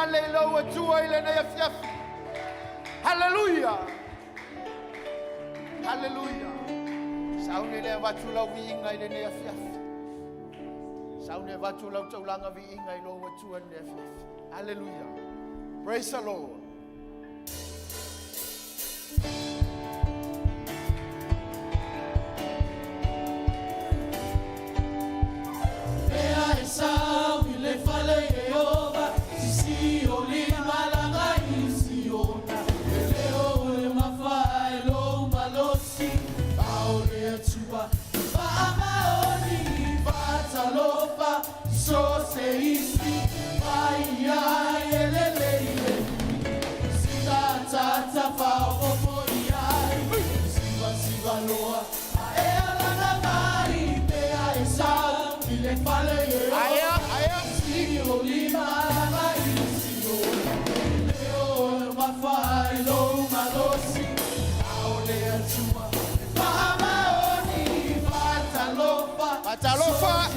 leilo atua ile na yafiaf. Hallelujah. Hallelujah. Saune le watula winga ile na yafiaf. Saune watula taulanga winga ile atua na yafiaf. Hallelujah. Praise the Lord. Atalofa,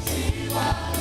Siva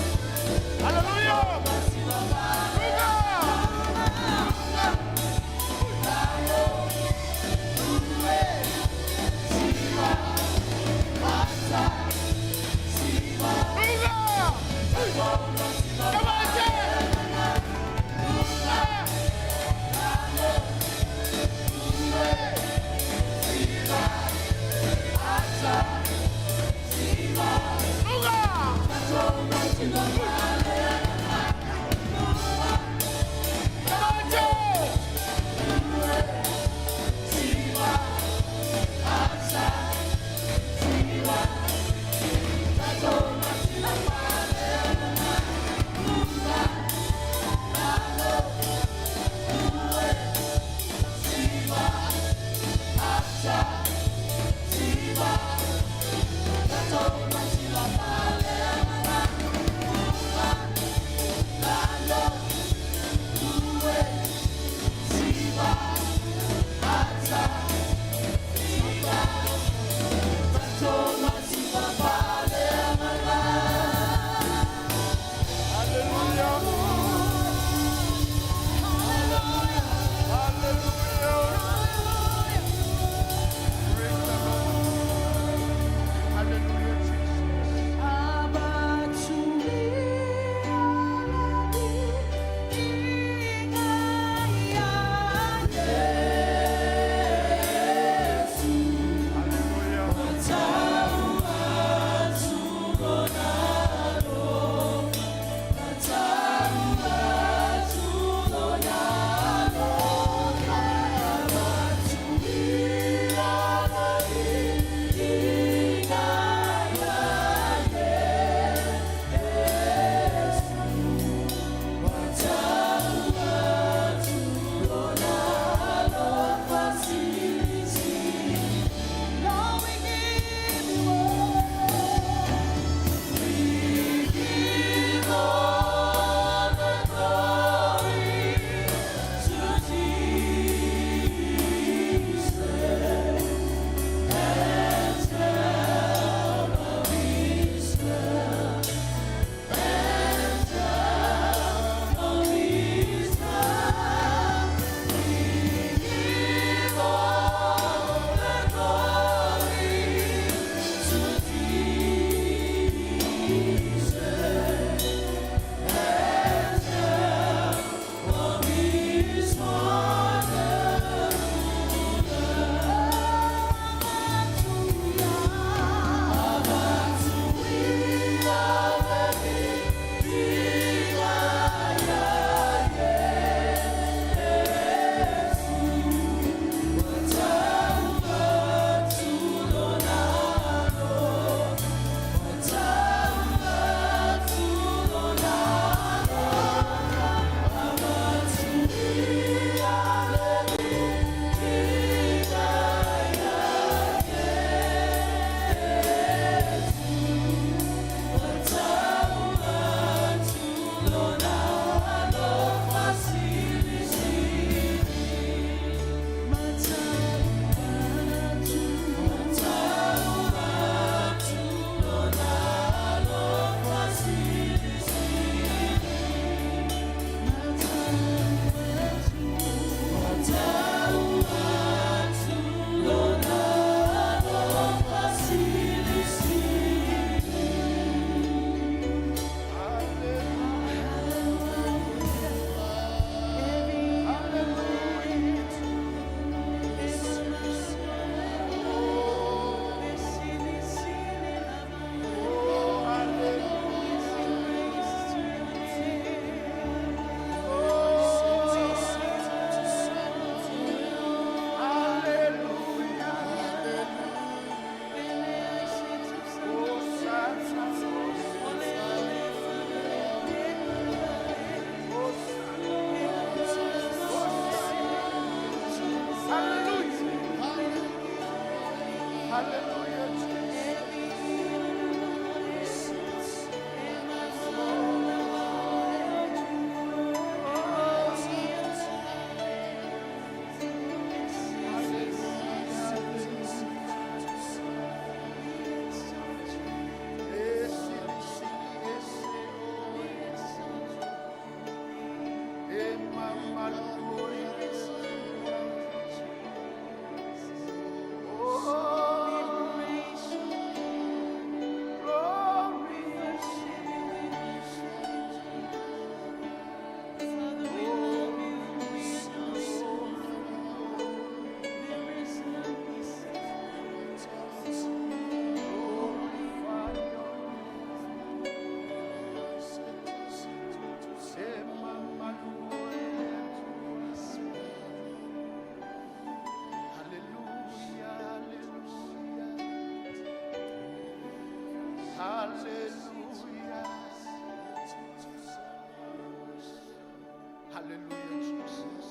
Hallelujah, Jesus.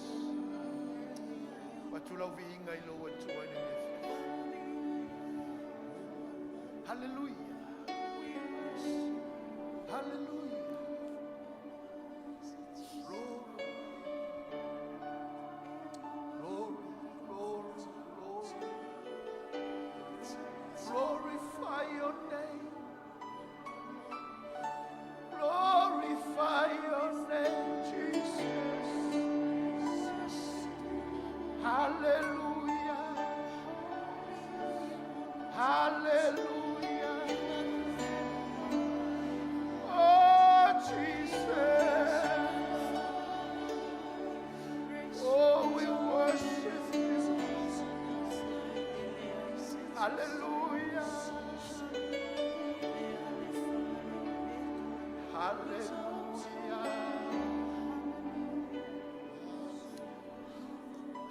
Watula winga ilo watuan in Hallelujah. Hallelujah. Glory. Glory, glory, glory. Glorify your name. Glorify your name, Jesus. Hallelujah. Hallelujah. Oh, Jesus. Oh, we worship you. Hallelujah. Hallelujah.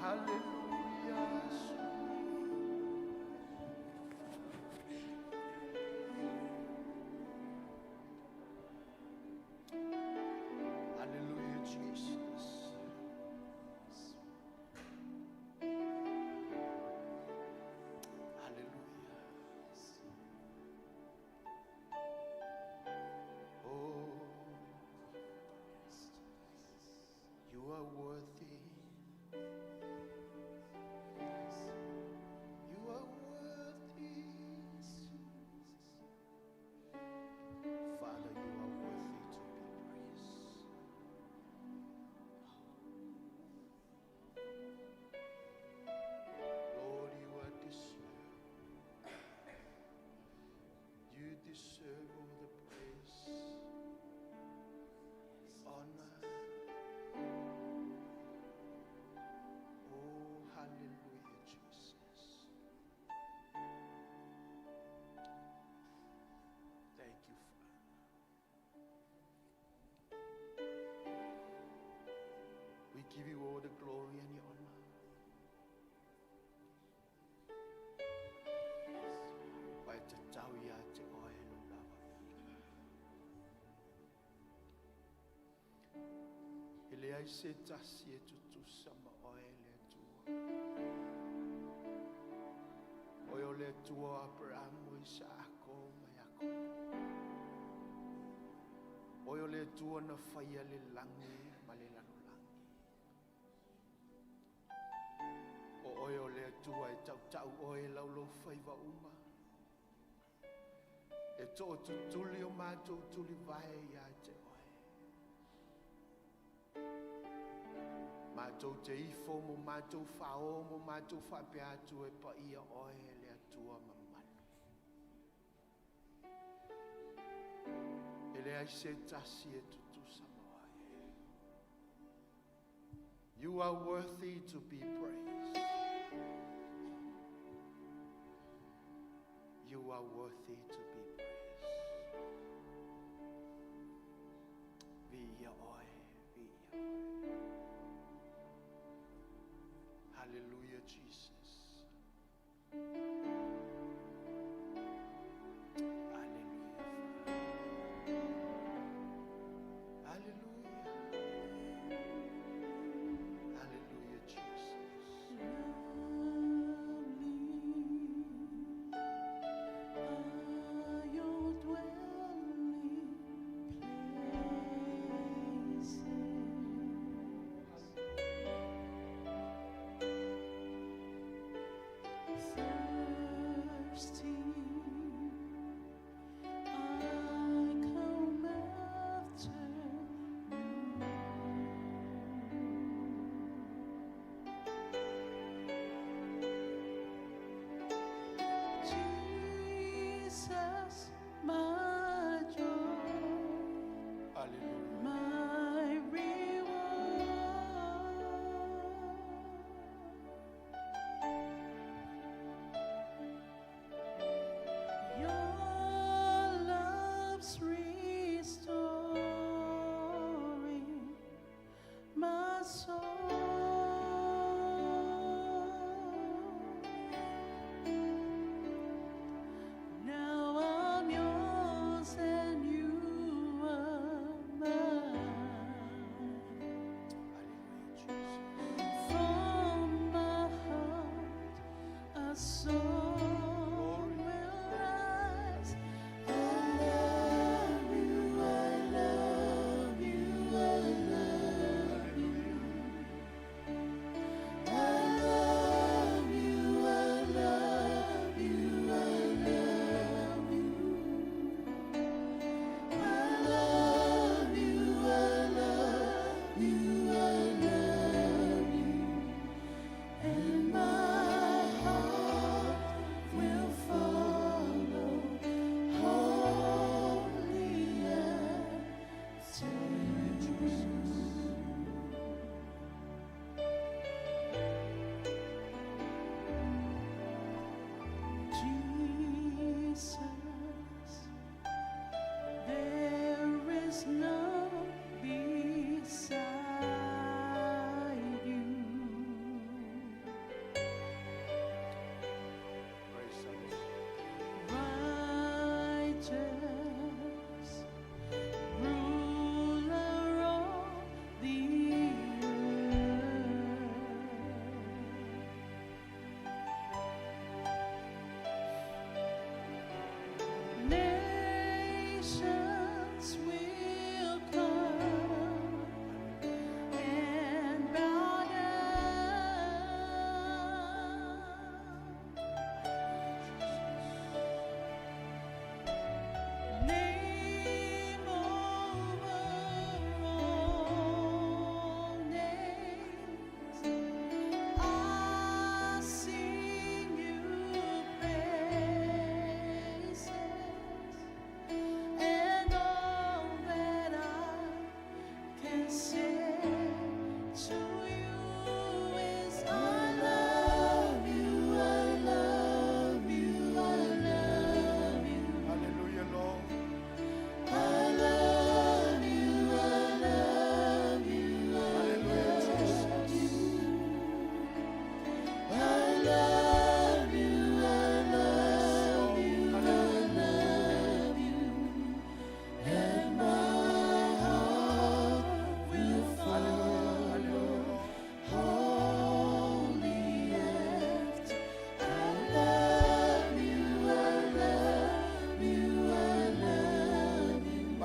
Hallelujah. Hallelujah, Jesus. Hallelujah. Oh, you are worthy. You are worthy. Father, you are worthy to be praised. Lord, you are deserved. You deserve all the praise, honor. Oh, hallelujah, Jesus. Thank you, Father. We give you all the glory and the honor. By the Tawia te oe no lava. Ele ai se tasi e tutu sama oe le tua. Oe o le tua Abraham o Isaako mai ako. Oe o le tua na whaia le langi ma le lano langi. O oe o le tua e tau tau oe laulo whaiva uma. E tō tutuli o mātou tuli vai ia te oe. Mātou te ifo mo mātou whao mo mātou whape atu e pa ia oe le atua mamanu. E le ai se tasi e tutu sama oe. You are worthy to be praised. You are worthy to be praised. Via oe, via oe. Hallelujah, Jesus. Hallelujah, Father. Hallelujah. Hallelujah, Jesus. Lovely are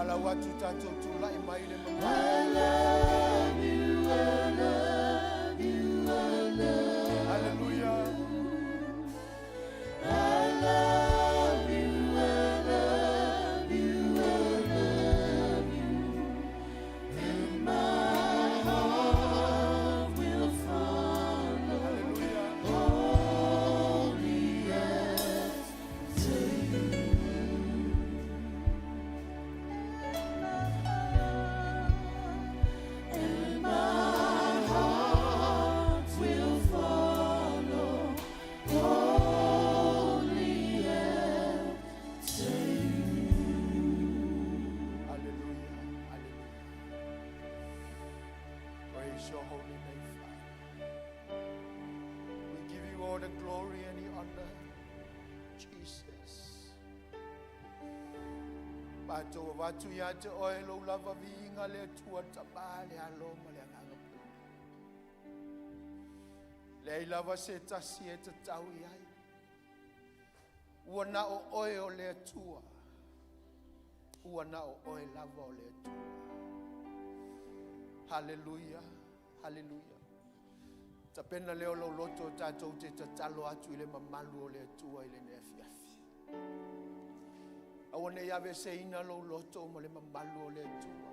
Ala watu tātou tūlai mai le mama. I love you, I love you, I love you. Hallelujah. I love you, I love you, I love you. And my heart will follow only after you. And my heart will follow only after you. Hallelujah. Hallelujah. Praise your holy name, Father. We give you all the glory and the honor, Jesus. Pato watu ya te oelo lava vinga le tua tamale aloma le nganga. Le lava se tasi e te tau iai. Ua na o oe o le tua. Ua na o oe lava o le tua. Hallelujah. Hallelujah. Tapena leo lo loto tātou te tatalo atu i le mamalu o le tua i le nefiafi. Awane yave se ina lo loto mo le mamalu o le tua.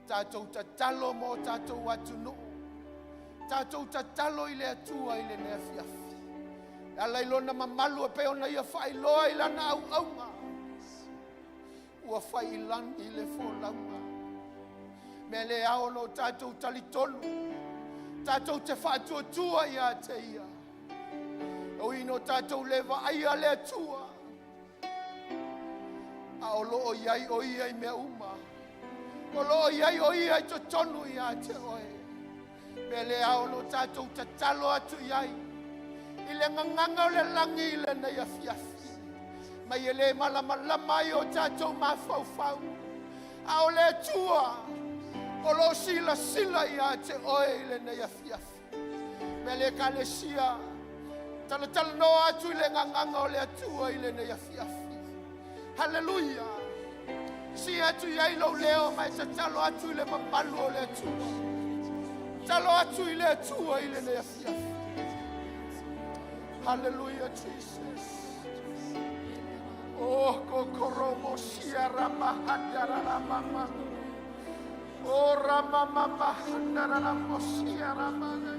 Tātou tatalo mo tātou atu no. Tātou tatalo i le tua i le nefiafi. Ala ilona mamalu e peona ia whai loa i lana au aunga. Ua whai ilan i le fōlaunga. Me le ao no tātou talitonu. Tātou te whātua tua ia te ia. O ino tātou lewa aia le tua. A o loo iai o iai mea uma. O loo iai o iai to tonu ia te oe. Me le ao no tātou te talo atu iai. I le nganganga o le langi i le nei afiafi. Mai e le malama i o tātou mawhauwhau. A o le tua. O lo sila ia te oe i le nei afiafi. Me le kalesia. Tala no atu i le nganganga o le atua i le nei afiafi. Hallelujah. Si atu iai lo leo mai te talo atu i le mamalu o le atua. Talo atu i le atua i le nei afiafi. Hallelujah, Jesus. Oh, kokoromo siara mahandara mama. Oh, ramama mahandara mosiara mama.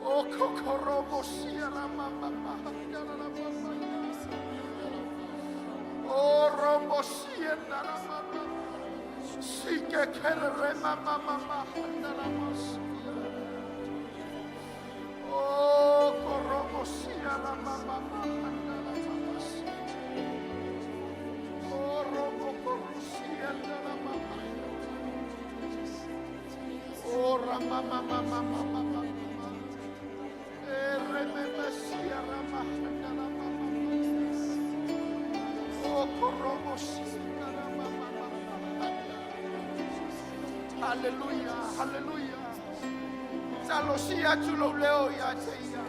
Oh, kokoromo siara mama mahandara mama. Oh, romo siara mama. Sike kere mama mahandara mosiara. Oh, koromo siara mama mahandara mama. Oh, romo korosiara mama. Oh, ramama mama mama. Remember siara mahandara mama. Oh, koromo siara mama. Hallelujah, hallelujah. Talo siya tulo leo ya teia.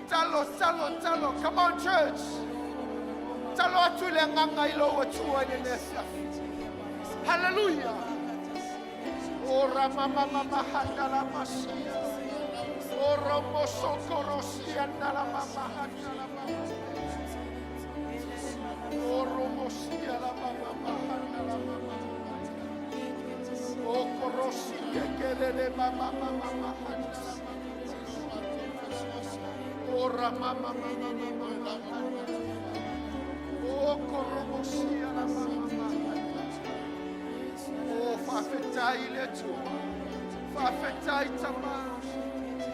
Talo. Come on, church. Talo atule nganga ilo watua ni nesia. Hallelujah. Oh, ramama mama handala masia. Oh, romo sokorosia ndala mama handala mama. Oh, romo sia la mama handala mama. Oh, korosi kekelele mama handala mama. Oh, ramama mama. Oh, koromosia la mama. Oh, fafetai le tu. Fafetai tama.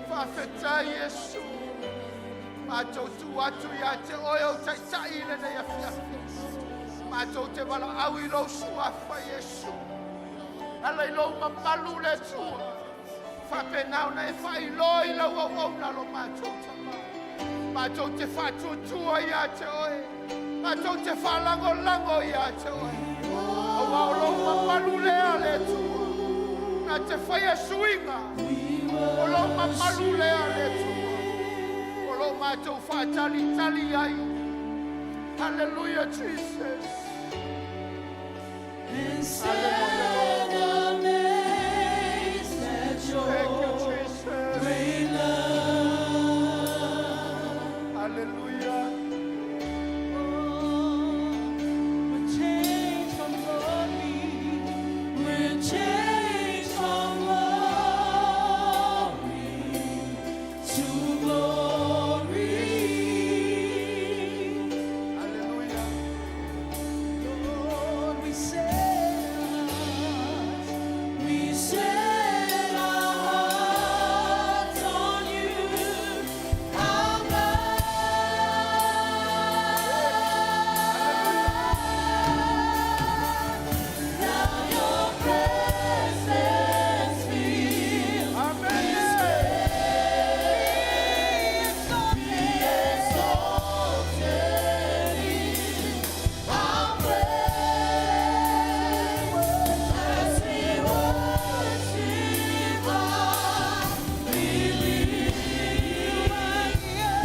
Fafetai Yesu. Mato tu atu ya te oyo tai le na ya fia. Mato te wala awi lo suafa Yesu. Alai lo mamalu le tu. Fapenau na e fai lo i lo o na lo mato tama. Mato te fatu tua ya te oe. Mato te falango ya te oe. O waulo mamalu lea le tu. Na te fai suinga. O lo mamalu lea le tu. O lo mato fatali ai. Hallelujah, Jesus. Instead amazed at Thank you, your Jesus. great love. Hallelujah. We're changed from glory. We're changed from glory to glory. Hallelujah. Lord, we set our hearts on you. Our now your presence fills Amen. be exalted in our praise as we worship our belief. You are near.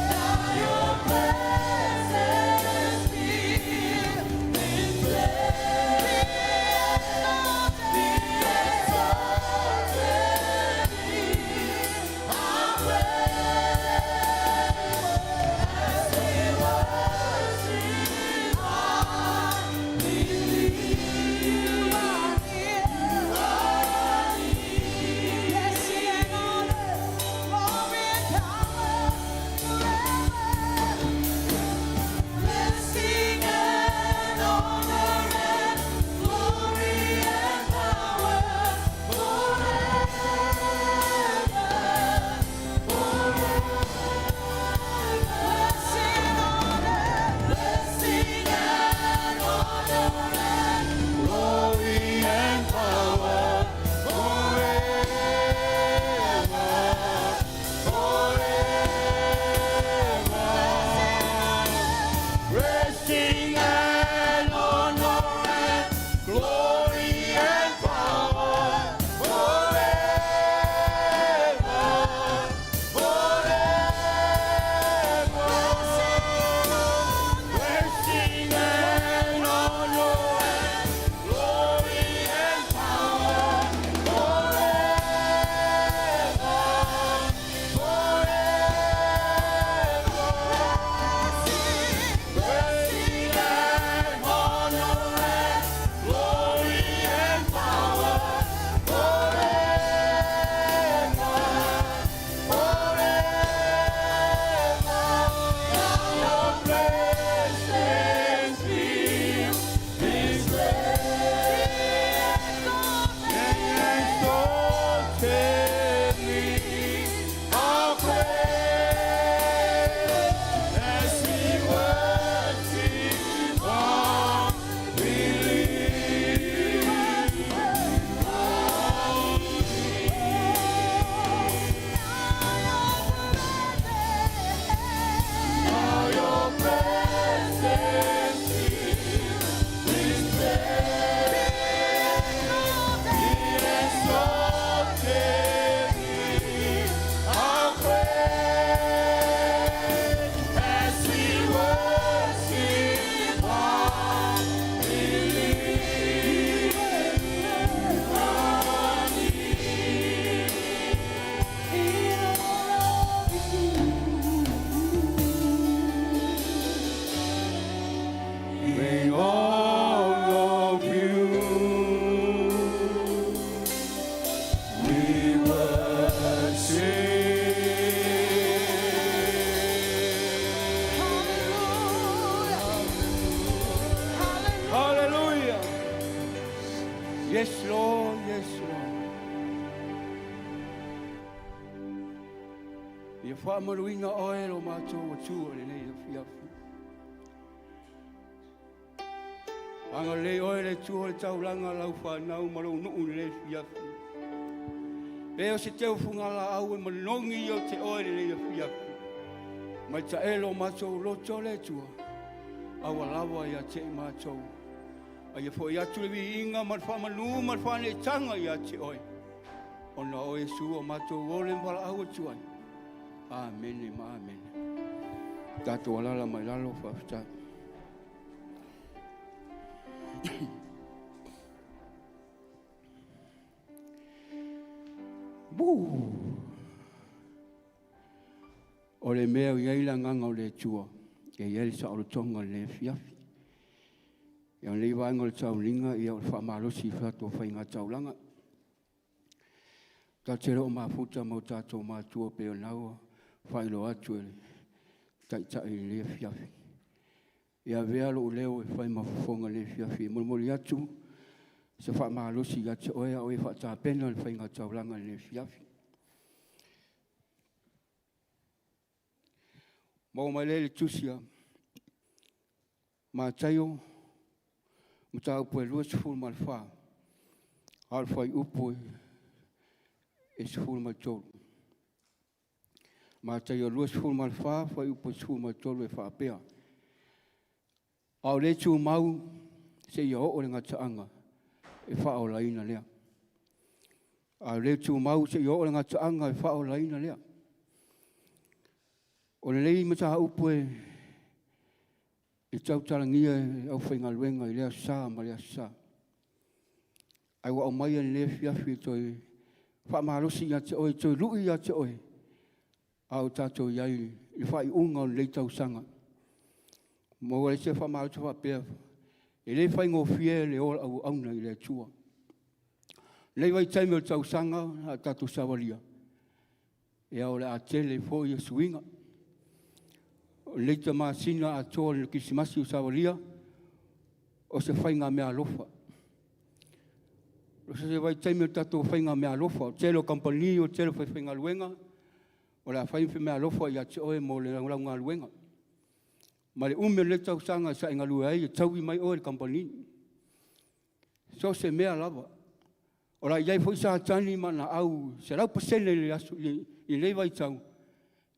Now your presence fills this place. Be exalted in our praise as we worship our belief. You are near. Blessing and honor, glory and power forever. Blessing and honor and glory and power blessing and honor and glory and power forever, forever. Blessing and honor and glory and power forever, blessing and honor and glory and power forever, forever. Now your presence fills this place, and exalted in our praise as we worship our belief. Now your presence fills this place. Be exalted in our praise as we worship our belief. Bring all of you. We worship. Hallelujah. Yes, Lord. Yes, Lord. Ia whaamaruinga oe lo mātou atua le nei le fiafu. Anga le oe le tua le tauranga lau whanau marau nuu le fiafu. Leo se teo fungala au e manongi o te oe le nei le fiafu. Mai ta elo mātou loto le tua. Awa lawa ia te mātou. Ai e fo ia tu le vi inga mar whamanu mar whane tanga ia te oe. Ona o Yesu o mātou ole wala au tuai. Amen, ma amen. Tātou alala mai lalo whafta. O le mea iai la nganga o le tua. E iai sa o le tonga le fiafi. Ia le iwanga o le Sauniga ia o le whamalosi whato whainga taulanga. Ta tere o mafuta mau tātou mātua pe o naua. Whailo atu e taitai le fiafi. Ia vea lo leo e whai mafufonga le fiafi. Mulmuli atu se whamalosi atu oea o e whatapena le whainga taulanga le fiafi. Mau mai le tusia. Ma tayo. Mutau poe lua sifuru malfa. Alfai upo e sifuru maltolu. Ma tayo lua sifuru malfa. Fai upo sifuru maltolu e whaapea. Au le tu mau se ia o le ngataanga e whao laina lea. Au le tu mau se ia o le ngataanga e whao laina lea. O le lei mata upo e tau tarangia au whainga luenga i lea sā ma lea sā. Ai wa o mai an le fiafi toi whaamarosi ia te oe, toi lui ia te oe. Au tātou iai i whai unga o le tau sanga. Mo le se whaamarosi whapea. E le whaingo fie le ola au auna i le tua. Lei wai taime o tau sanga a tātou sawalia. E au le a tele fo i suinga. Leita masina a toa le kisimasi o sawalia o se whainga mea lofa. O se vai taime o tatou whainga mea lofa. O telo kampani o telo whainga luenga. O la whainga mea lofa i ate oe mo le raunga luenga. Ma le ume le tau sanga sa inga lua ai e tau i mai oe le kampani. So se mea lava. O la iai fo isa atani mana au se rau pasene le asu i le vai tau.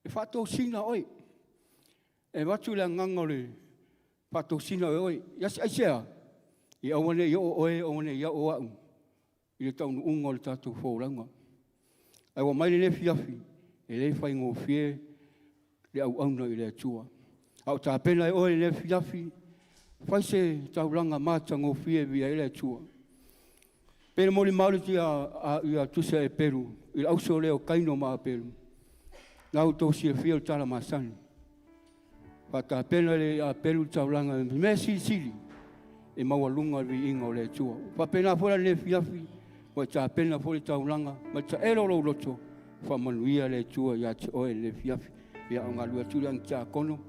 E whatou sina oe. E watu le nganga le pato sina oe. Yasi aisea. I awane i oe, awane i o au. I le taunu unga o le tātou whauranga. Ai wa mai le fiafi. E le whaingo fie le au auna i le atua. Au tā pena e oe le fiafi. Whai se tauranga māta ngō fie via i le atua. Pere mori mauriti a tusa e Peru. I auso leo kaino maa Peru. Nau tō si e fia o tala masani. Pata pena le a Peru taulanga me sili e mawalunga vi inga o le tua. Pa pena fora le fiafi, wa ta pena fora taulanga, ma ta ero lo loto, fa manuia le tua ya te oe le fiafi. Ya nga lua tu ang ta kono,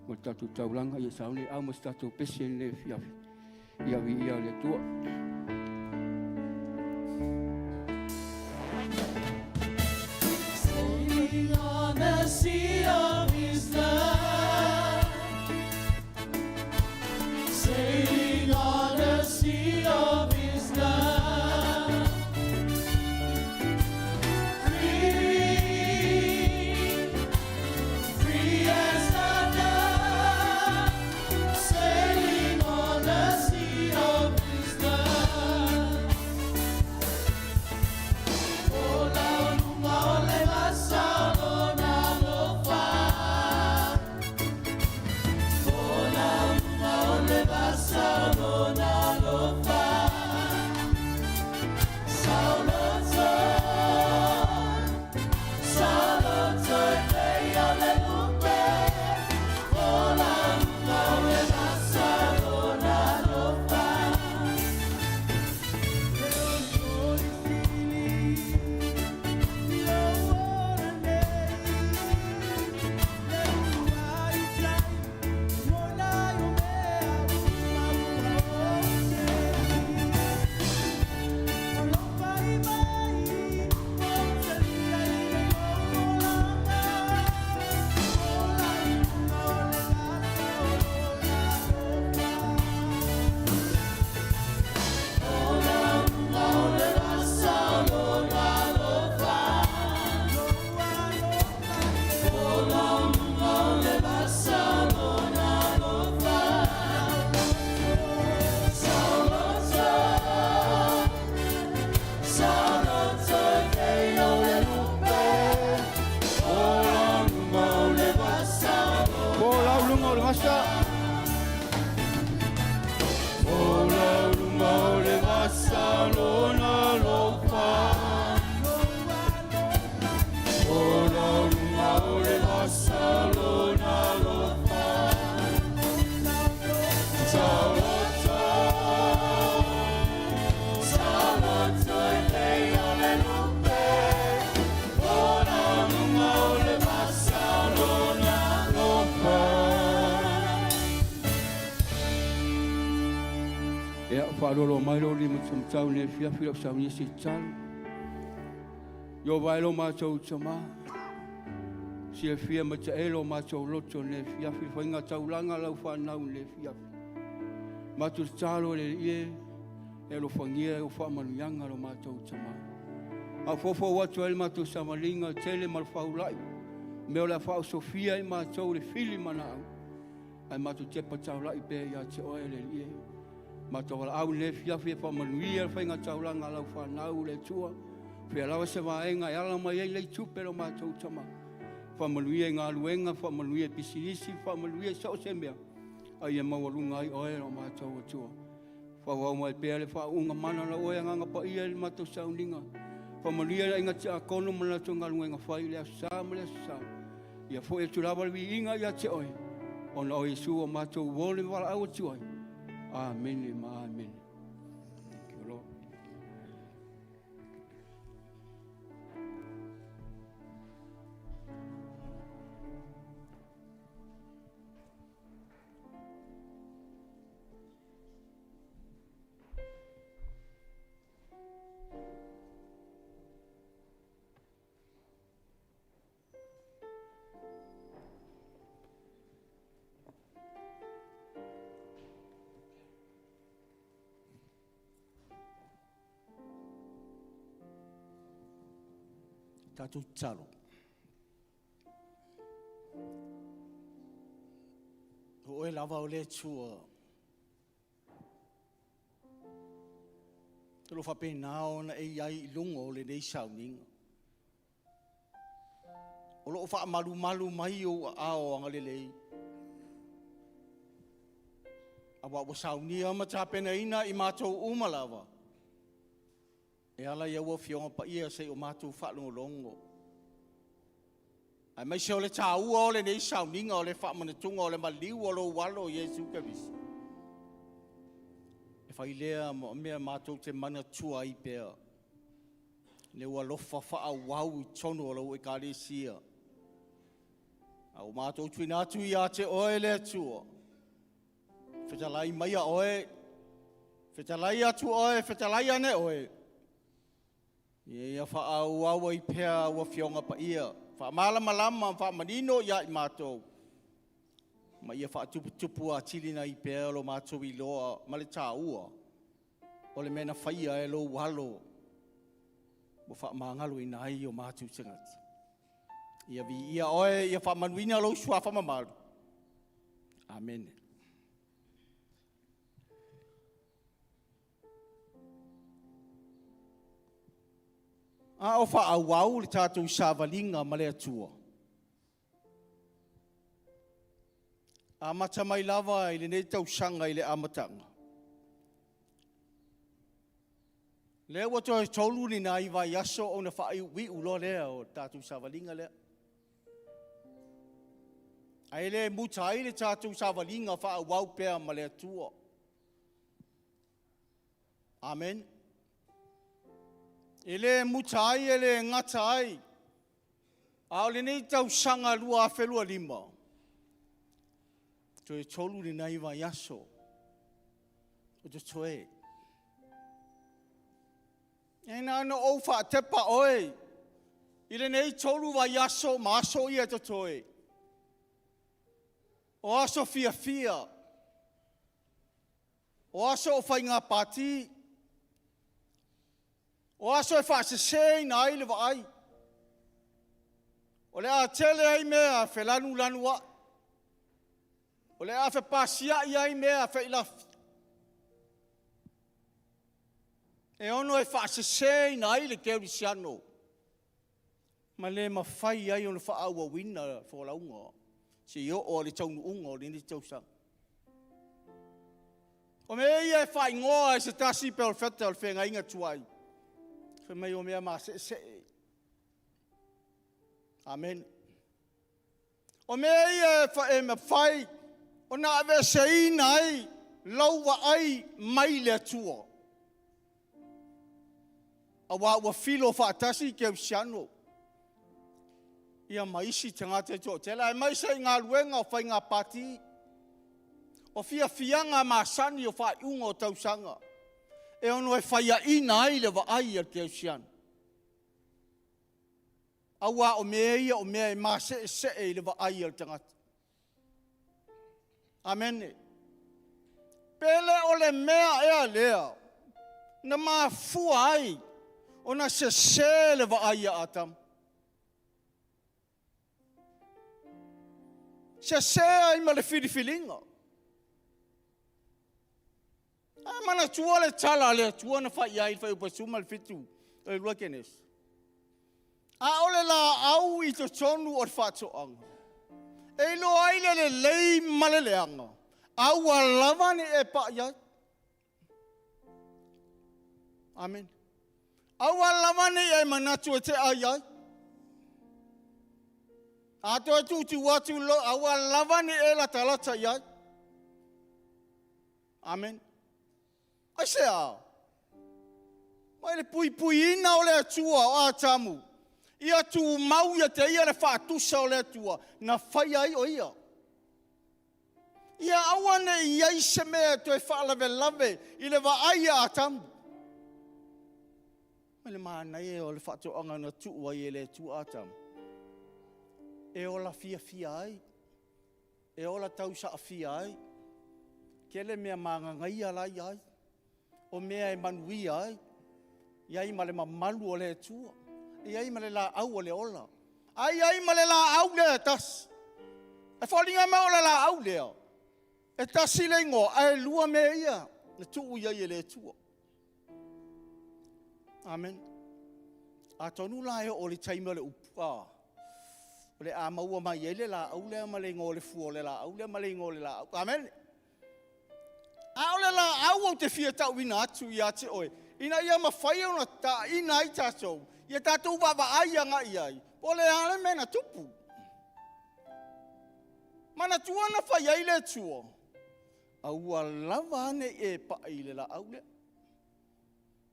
wa ta tu taulanga ya saune a mo sta to pese le fiafi. Ya vi ia le tua. Sailing on the sea of His love. Sailing on the sea of His love. Free, free as the dove. Sailing on the sea of His love. whaaroro mai lo lima tamtau ne fia fia Sauniga si talo. Yo vai lo mātou tama. Si e fia ma te elo mātou loto ne fia fia whainga taulanga lau whanau ne fia. Mātou talo le ie e lo whangia o whamanuianga lo mātou tama. A fofo watu ele mātou samalinga tele mal whaulai. Me o la whao Sofia i mātou le fili mana au. Ai mātou te patau lai pe ia te oe le ie. Mātou wala au ne fia fia whamanuia whainga taulanga lau whanau le tua. Fia lawa se vaenga, ala mai ei lei tupe lo mātou tama. Whamanuia ngā luenga, whamanuia pisinisi, whamanuia sao se mea. Ai e mawalunga ai oe lo mātou atua. Whawau mai pēle whaunga mana la oe nganga pa ia le mātou Sauniga. Whamanuia inga te akono mana to ngā luenga whai le asama le asama. Ia fo e turawa le inga ia te oe. Ona o Yesu o mātou wole wala au atu oe. Amen, amen. Thank you, Lord. Tātou talo. Ho e lava o le tua. Tolo whapena ona e iai lungo o le nei Sauniga. O loo wha malu mai o ao anga le lei. Awa o Sauniga ma tāpena ina i mātou umalawa. E ala ia ua fionga pa ia se o mātou whaalongolongo. Ai mai se o le tāua o le nei Sauniga o le whaamanatunga o le maliu o lo walo o Yesu Kevisi. E whai lea mea mātou te mana tua i pēr. Le ua lofa wha wau i tonu o lau e kāre sia. Au mātou tuinatu i a te oe le tua. Whetalai mai a oe. Whetalai atu oe, whetalai ane oe. Ia whaau i pēr ua fionga pa ia. Wha malama, wha manino ia i mātou. Ma ia wha tupu a tilina i pēr lo mātou i loa ma le tāua. O le mena whaia e lo walo. Mo wha maangalo i nai o mātou tingati. Ia vi ia oe, ia wha manuina lo sua wha mamaru. Amen. A o wha au le tātou sāwalinga ma le atua. A mata mai lava i le nei tau sanga i le amatanga. Le ua toi tolu ni nai vai aso o na wha wi ulo lea o tātou sāwalinga lea. Ai le mutai le tātou sāwalinga wha au pēr ma le atua. Amen. Ele mutai ele ngatai. Au le nei tau sanga lua a whelua lima. Toi tolu ni nai vai aso. O te toe. E nā no au wha tepa oe. Ile nei tolu vai aso ma aso ia te toe. O aso fia fia. O aso o whainga pati. O aso e whaasesei na ai le ai. O le a tele ai mea whelanu lanua. O le a whepasia i ai mea whailafi. E ono e whaasesei na ai le keurisiano. Ma le mawhai ai ono whaaua wina wholaunga. Se i o le taunu unga o le ni tausang. O me ia e whaingoa e se tasi pe o feta o le whenga inga tuai. Mai o mea maa se. Amen. O mea ia e me whai. O na ave se ina ai. Laua ai mai le atua. A wa filo whaatasi ke usiano. Ia maisi tangate to. Tela e maisa i ngā luenga o whai ngā pati. O fia fianga maa sani o whai unga o tausanga. E ono e whaia ina ai le wa ai al te usian. Awa o mea ia o mea e maa se e le wa ai al tangata. Amen. Pele o le mea ea lea. Na maa fua ai. O na se le wa ai a atam. Se ai ma le whiriwhiringa. Mana tua le tala le tua na whai ai whai upa suma le fitu. E lua kenes. A ole la au i to tonu o whato anga. E lo aile le lei male le anga. Au a lavani e pa iai. Amen. Au a lavani e manatu e te ai ai. Ato e tu watu lo au a lavani e la talata iai. Amen. Ai se a. Mai le pui ina o le atua o a tamu. Ia tu mau ia te ia le whaatusa o le atua. Na whai ai o ia. Ia awane ia i se mea to e whaalawe lave. I le wa ai a tamu. Mai le maana e o le whaatu anga na tua i le atua a tamu. E o la fia ai. E o la tausa a fia ai. Ke le mea maangangai alai ai. O mea e manui ai. Iai ma le mamalu o le tua. Iai ma le la au o le ola. Ai ma le la au le tas. E whalinga ma o le la au lea. E tasi le ingo, ai lua mea ia. Na tuu iai e le tua. Amen. A tonu la e o le taima le upua. O le a maua mai e le la au lea ma le ingo le fua o le la au lea ma le ingo le la au. Amen. A ole la au o te fia tau ina atu i ate oe. Ina ia ma whai ona ta ina i tātou. Ia tātou wawa ai anga i ai. O le ale mena tupu. Mana tuana whai ai le tua. Au a lava ane e pa i le la au le.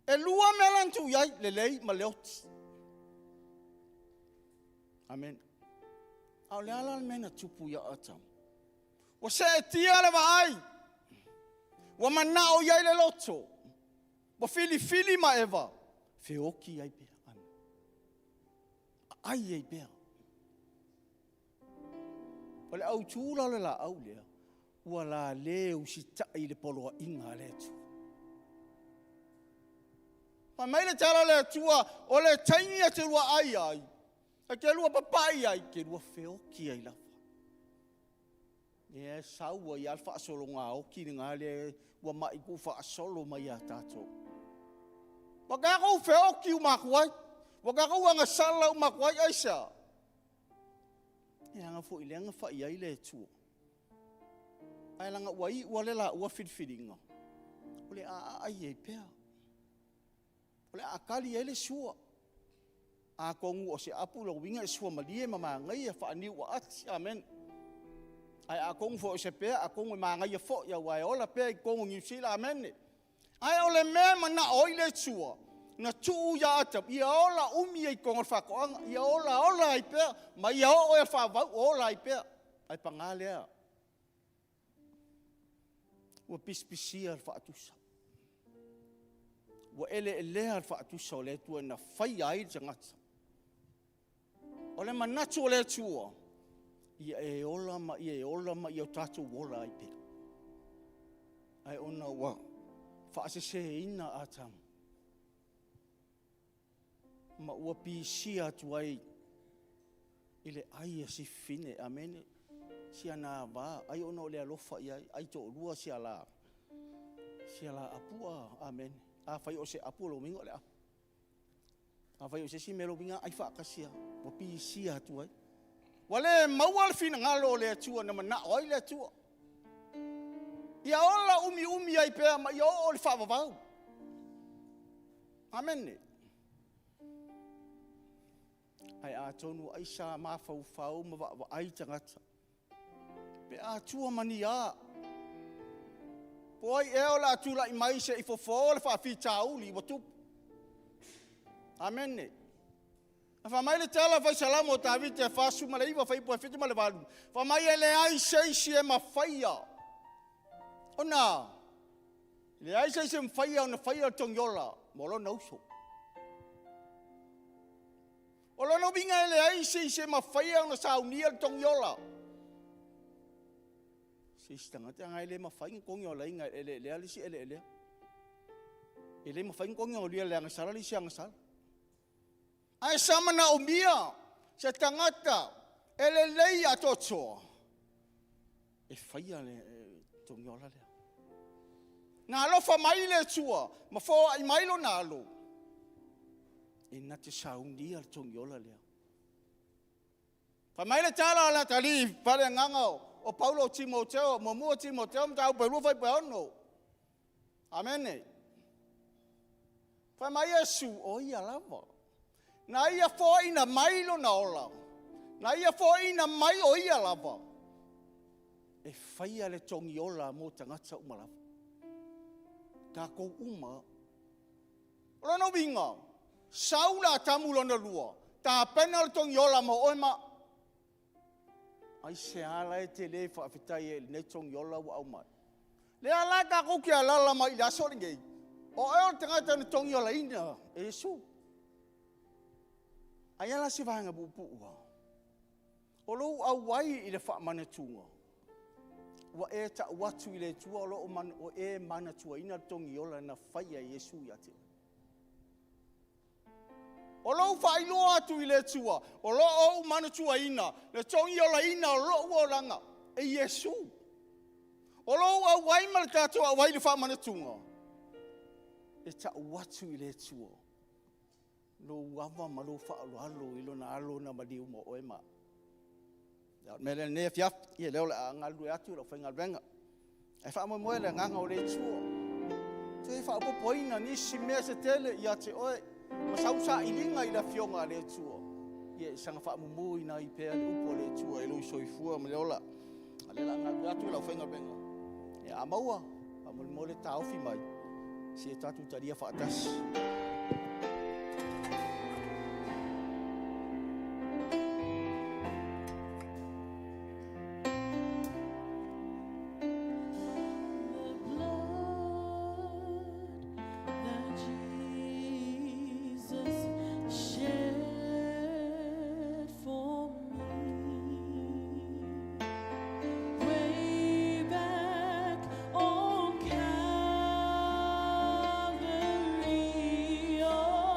E lua mea lantu iai le lei ma leoti. Amen. Au le ala mena tupu ia atam. O se e tia le wa ai. Wa mana o iai le loto. Wa fili ma eva. Feoki ai pea. Ai pea. O le au tūra le la au lea. Ua la leo si tai le poloa inga le tu. Pa mai le tala le tua. O le taini a te lua ai. A ke lua papai ai. Ke lua feoki ai lafa. E saua i alfa asolo ngā oki ni ngā le ua mai ku fa asolo mai a tātou. Wakakau feoki u makuai. Wakakau anga sala u makuai aisa. E anga fo i leanga fa i ai le tua. Ai langa uai ua le la ua whiriwhiringa. O le a ai e pea. O le a kali e le sua. A kongu o se apu la winga e sua malie ma ngai e fa ani ua ati. Amen. Ai a kongu fo se pea, a kongu ma ngai fo ya wai ola pea I kongu New Zealand amen. Ai ole me mana oile tua. Na tu ya atap, ia ola umi ai kongo whakoanga, ia ola ai pea, ma ia o e whawau, ola ai pea, ai pangalea. Ua pispisia al whaatusa. Ua ele al whaatusa o le tua na whai ai tangata. O le manatu o le tua. Ia e ola ma ia o tātou ola ai pea. Ai ona ua whaasese ina atamu. Ma ua pisia atu ai. Ile ai a si fine, amene. Si ana ba, ai ona o le alofa i ai. Ai to lua si ala. Si ala apua, amen. A whai o se apu lo mingo le a. A whai o se si melo minga ai whaakasia. Ua pisia atu ai. Wale maua le fina ngalo le atua na mana oi le atua. Ia ola umi ai pea ma ia o le whaavavau. Amen. Ai a tonu ai sa mawhau ma wa ai tangata. Pe a tua mani a. Poi e ola atula I mai se I fofo le whaafi tauli wa tupu. Amen. Fa mai le tala vai salamo ta vite fa su ma le iwa fa ipo fiti ma le valu. Fa mai ele ai sei si e ma faia. Ona. Le ai se mwhaia na whaia tongiola, molo nauso. O lono vinga le ai se mawhaia na saunia tongiola. Se stangata ngai le mawhaia kongiola inga le alisi ele. Ele mawhaia kongiola le angasala li si angasala. Ai sama na umia, se tangata, ele lei atotsoa. E whaia le tongiola le. Ngā alofa mai le tua, ma fo ai mailo na alo. E na te saunia le tongiola lea. Fa mai le tala ala tali, pare ngangao, o Paulo Timoteo, mo Timoteo, mtau pelu fai peono. Amene. Fa mai Yesu, o ia lava. Na ia fo ina mailo na ola. Na ia fo ina mai o ia lava. E faia le tongiola mo tangata umalava. Tā kou uma. Rono winga. Saula tamulo na lua. Tā penal tongiola mo oima. Ai se ala e te le whaafitai e ne tongiola wa au mai. Le ala tā kou ki alala mai la soringei. O eo tangata na tongiola ina. E su. Ai ala si vahanga bupu ua. O lou au wai i le whaamane tunga. Wa e ta watu i le tua o loo man o e mana tua ina tongiola na whaia Yesu i ate. O loo whailoa atu i le tua o loo mana tua ina le tongiola ina o loo o ranga e Yesu. O loo au waima le tātua au waili whaamana tunga. E ta watu i le tua. Lo wawa malo whaalo alo ilo na alo na madiu mo o e maa. Me le ne fiaf ia leo la ngalu atu lo fainga venga. E fa mo le nganga o le tuo. Te fa po poina ni si me se tele ia te oe. Ma sausa ilinga i la fionga le tuo. Ia sanga fa mo mo ina i pe le upo le tuo e lo soifua me leola. Ale la ngalu atu lo fainga venga. Ya amaua, mo le tau fi mai. Si tatu taria fa atas. On Calvary, oh.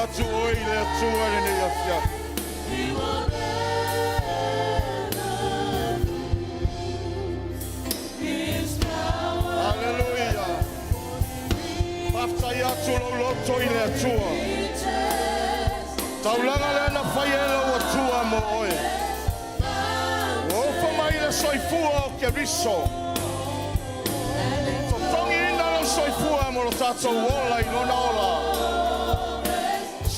atu oi le atua le ne afia. Hallelujah. Maftai atu lo loto i le tua. Taulanga le na whai e lau atua mo oe. O whamai le soifua o ke riso. Tongi ina lau soifua mo lo tātou ola I lona ola.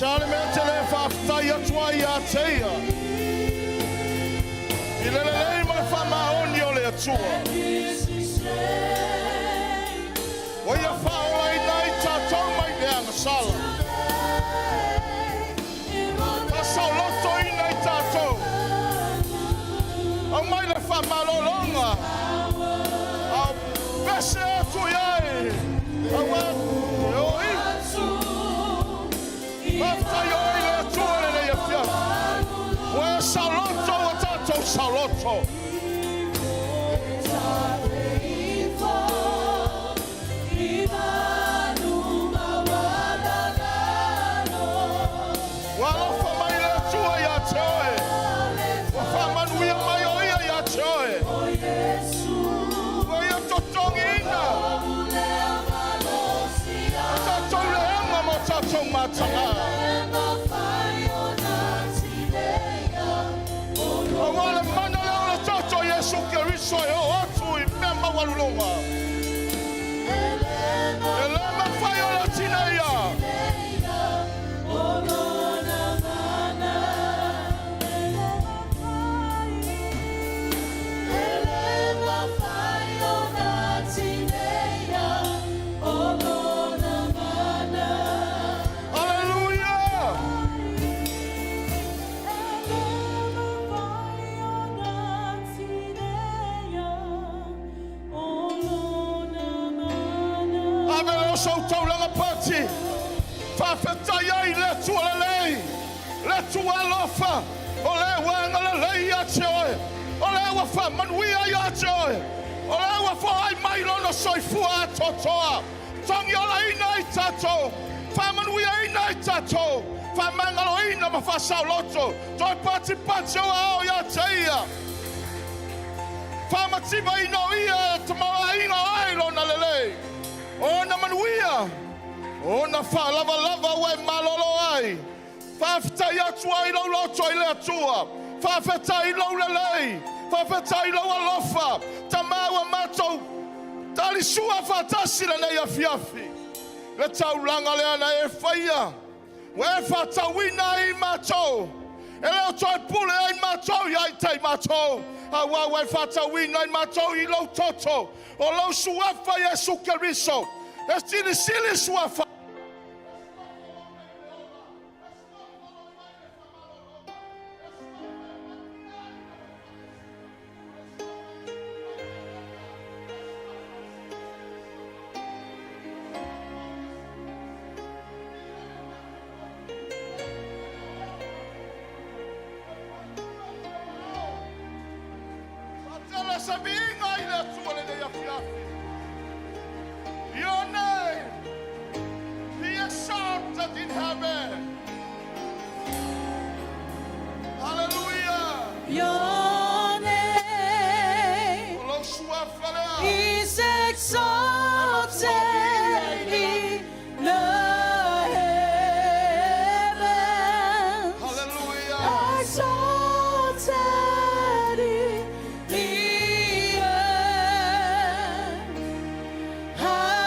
Sāle mea te le whaafitai atua I a teia. I le lei mai whamaoni o le atua. O ia whaola I nei tātou mai le anga sala. Pasau loto I nei tātou. Au mai le whamalolonga. Au pese atu iai. Au atu oi. Maftai oi le atua le nei a fiafi. O e saloto o tātou saloto. Walofa mai le atua ia te oe. Wa whamanuia mai o ia te oe. O ia totongi ina. Tātou lehenga mo tātou mātanga. O wale mana leo le tātou Yesu Keriso e o atu I mea mawalulonga. Elema whai o la tina ia. So taulanga pati whawhetai ai le tua lelei le tua lofa o le wanga lelei a te oe o le wa whamanuia I te oe o le wa whai mai lono soifua a totoa tongi ola ina I tato whamanuia ina I tato whamangalo ina ma whasau loto toi pati pati o ao ia te ia whamatiba ino ia te mawa ina ai lona lelei Ona manuia, ona lava lava we malolo ai. Whawhitai atua I lau loto I le atua. Whawhitai lau lelei. Whawhitai lau alofa. Ta maua matou. Tali sua whatasi le nei afiafi. Le taulanga le ana e whaia. We whatawina I matou. E leo toi pule ai matou iai tei matou. Awa we whatawina I matou I lau toto. O lau suafa Yesu Keriso. E sili suafa. Atela sabinga I le tuole de afiafi. Your name be exalted in heaven. Hallelujah. Your name is exalted in the heavens. Hallelujah. Exalted in the earth. Hallelujah.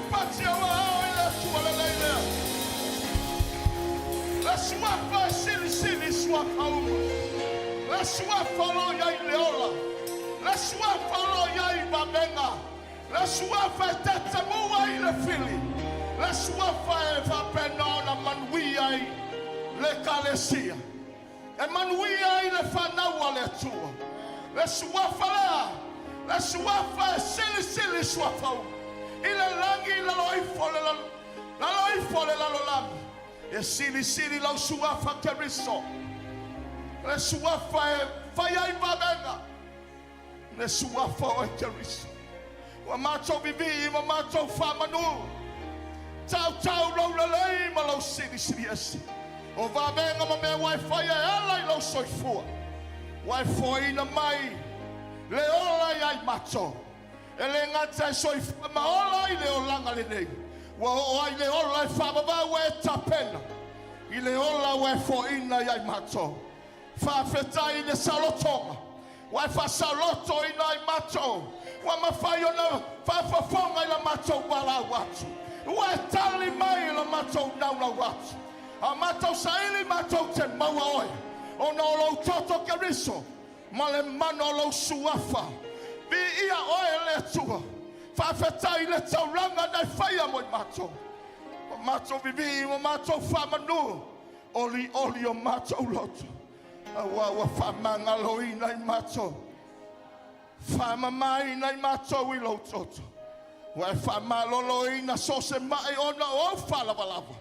pati o au i le tua le leilea. Le suafa e sili suafa uma. Le suafa lo iai leola. Le suafa lo iai babenga. Le suafa e tetemua i le fili. Le suafa e vapenona manuia i le kalesia. E manuia i le whanaua le tua. Le suafa lea. Le suafa e sili suafa uma. I le langi la loifo le lalolangi. E sili lau suafa keriso. Le suafa e whaiai babenga. Le suafa o e keriso. Wa mātou vivi I ma mātou whamanu. Tau lau lalei ma lau sili esi. O vabenga ma mea waiwhai e alai lau soifua. Waifoi na mai. Le ola iai mātou. E le ngata e soifua ma ola I le olanga le nei. Wa o ai le ola e whamavau e tapena. I le ola we foina iai mātou. Whawhetai le salotonga. Wai whasaloto I nai mātou. Wa mawhai o na whawhawhonga I la mātou wala watu. Wa tali mai I la mātou nauna watu. A mātou saili mātou te maua oi. O na olo toto keriso. Ma le mano lo suafa. Bi ia oe le tua. Whawhetai le tauranga nei whaia moi mātou. O mātou vivi o mātou whamanu. Oli o mātou loto. A wawa whamanga loi nei mātou. Whamamai nei mātou I lototo. Wai whamalolo I na sose mai ona o whalawalawa.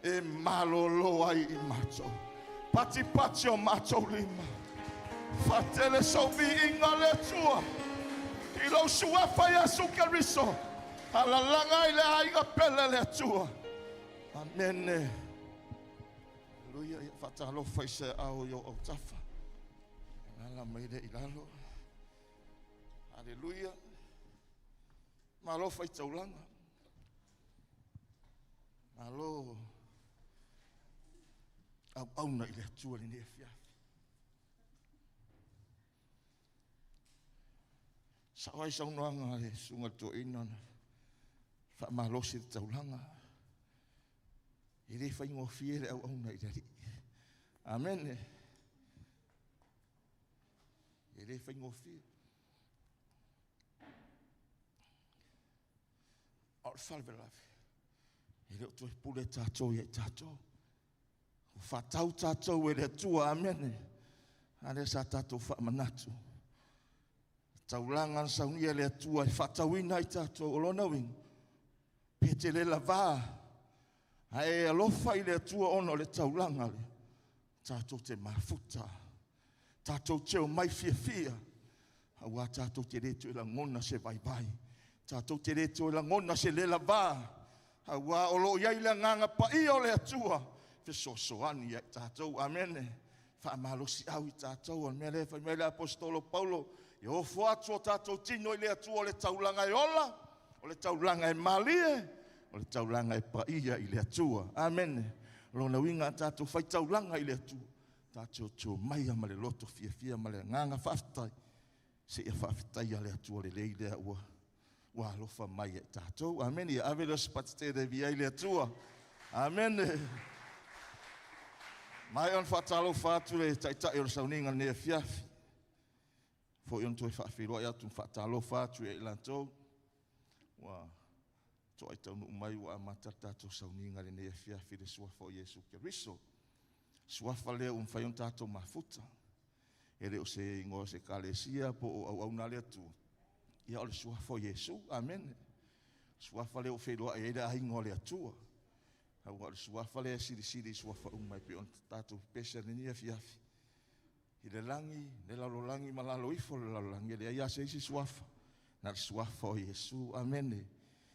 E malolo ai I mātou. Pati o mātou lima. Fatele sovi inga le tua. I lo suafa Yesu Keriso. Alalanga I le aiga pele le tua. Amen. Haleluya. Fatalo faise au yo au tafa. Ala maide ilalo. Haleluya. Malo faise ulanga. Malo. Au na ile tua ni nefia. Sawai saunoanga le sunga to inana. Fa malosi taulanga. Ile fa ingo fiere au na ile. Amen. Ile fa ingo fiere. Al salve la vie. Ile to pule tato ye tato. Fa tau tato e le tua amen. Ale sa tato fa manatu. Taulangan Sauniga le tua whatawina I tātou olona wing. Pete le lava. Ae alofa I le tua ono le taulanga le. Tātou te mafuta. Tātou te o mai fia. Awa tātou te reto I la ngona se vai. Tātou te reto I la ngona se le lava. Awa olo iai le nganga pa I o le tua. Fesosoani I tātou. Amen. Whaamalosi au I tātou. Mele apostolo Paulo. E o fuatu o tātou tino I le atua o le taulanga e ola, o le taulanga e malie, o le taulanga e paia I le atua. Amen. Lona winga tātou whai taulanga I le atua. Tātou tō mai ama le loto fia ma le nganga whaftai. Se ia whaftai a le atua le leile a ua. Wa alofa mai e tātou. Amen. Ia avelo spatite de via I le atua. Amen. Mai on whatalo whatu le taitai o Sauniga ne fiafi. Fo yon toi whawhiroa ia tu whatalo whātu e lantou. Wa toi tau nu mai wa matata to Sauniga le ne fiafi le suafa o Yesu Keriso. Suafa leo whayon tātou mafuta. E leo se ingo se kalesia po o au nale tu. Ia o le suafa o Yesu. Amen. Suafa leo whiroa e ere ahingo le atua. Au le suafa leo siri suafa umai pe on tātou pesa le ne fiafi. I le langi, le lalolangi malalo ifo le lalolangi, le aia se isi suafa. Na le suafa o Yesu, amen.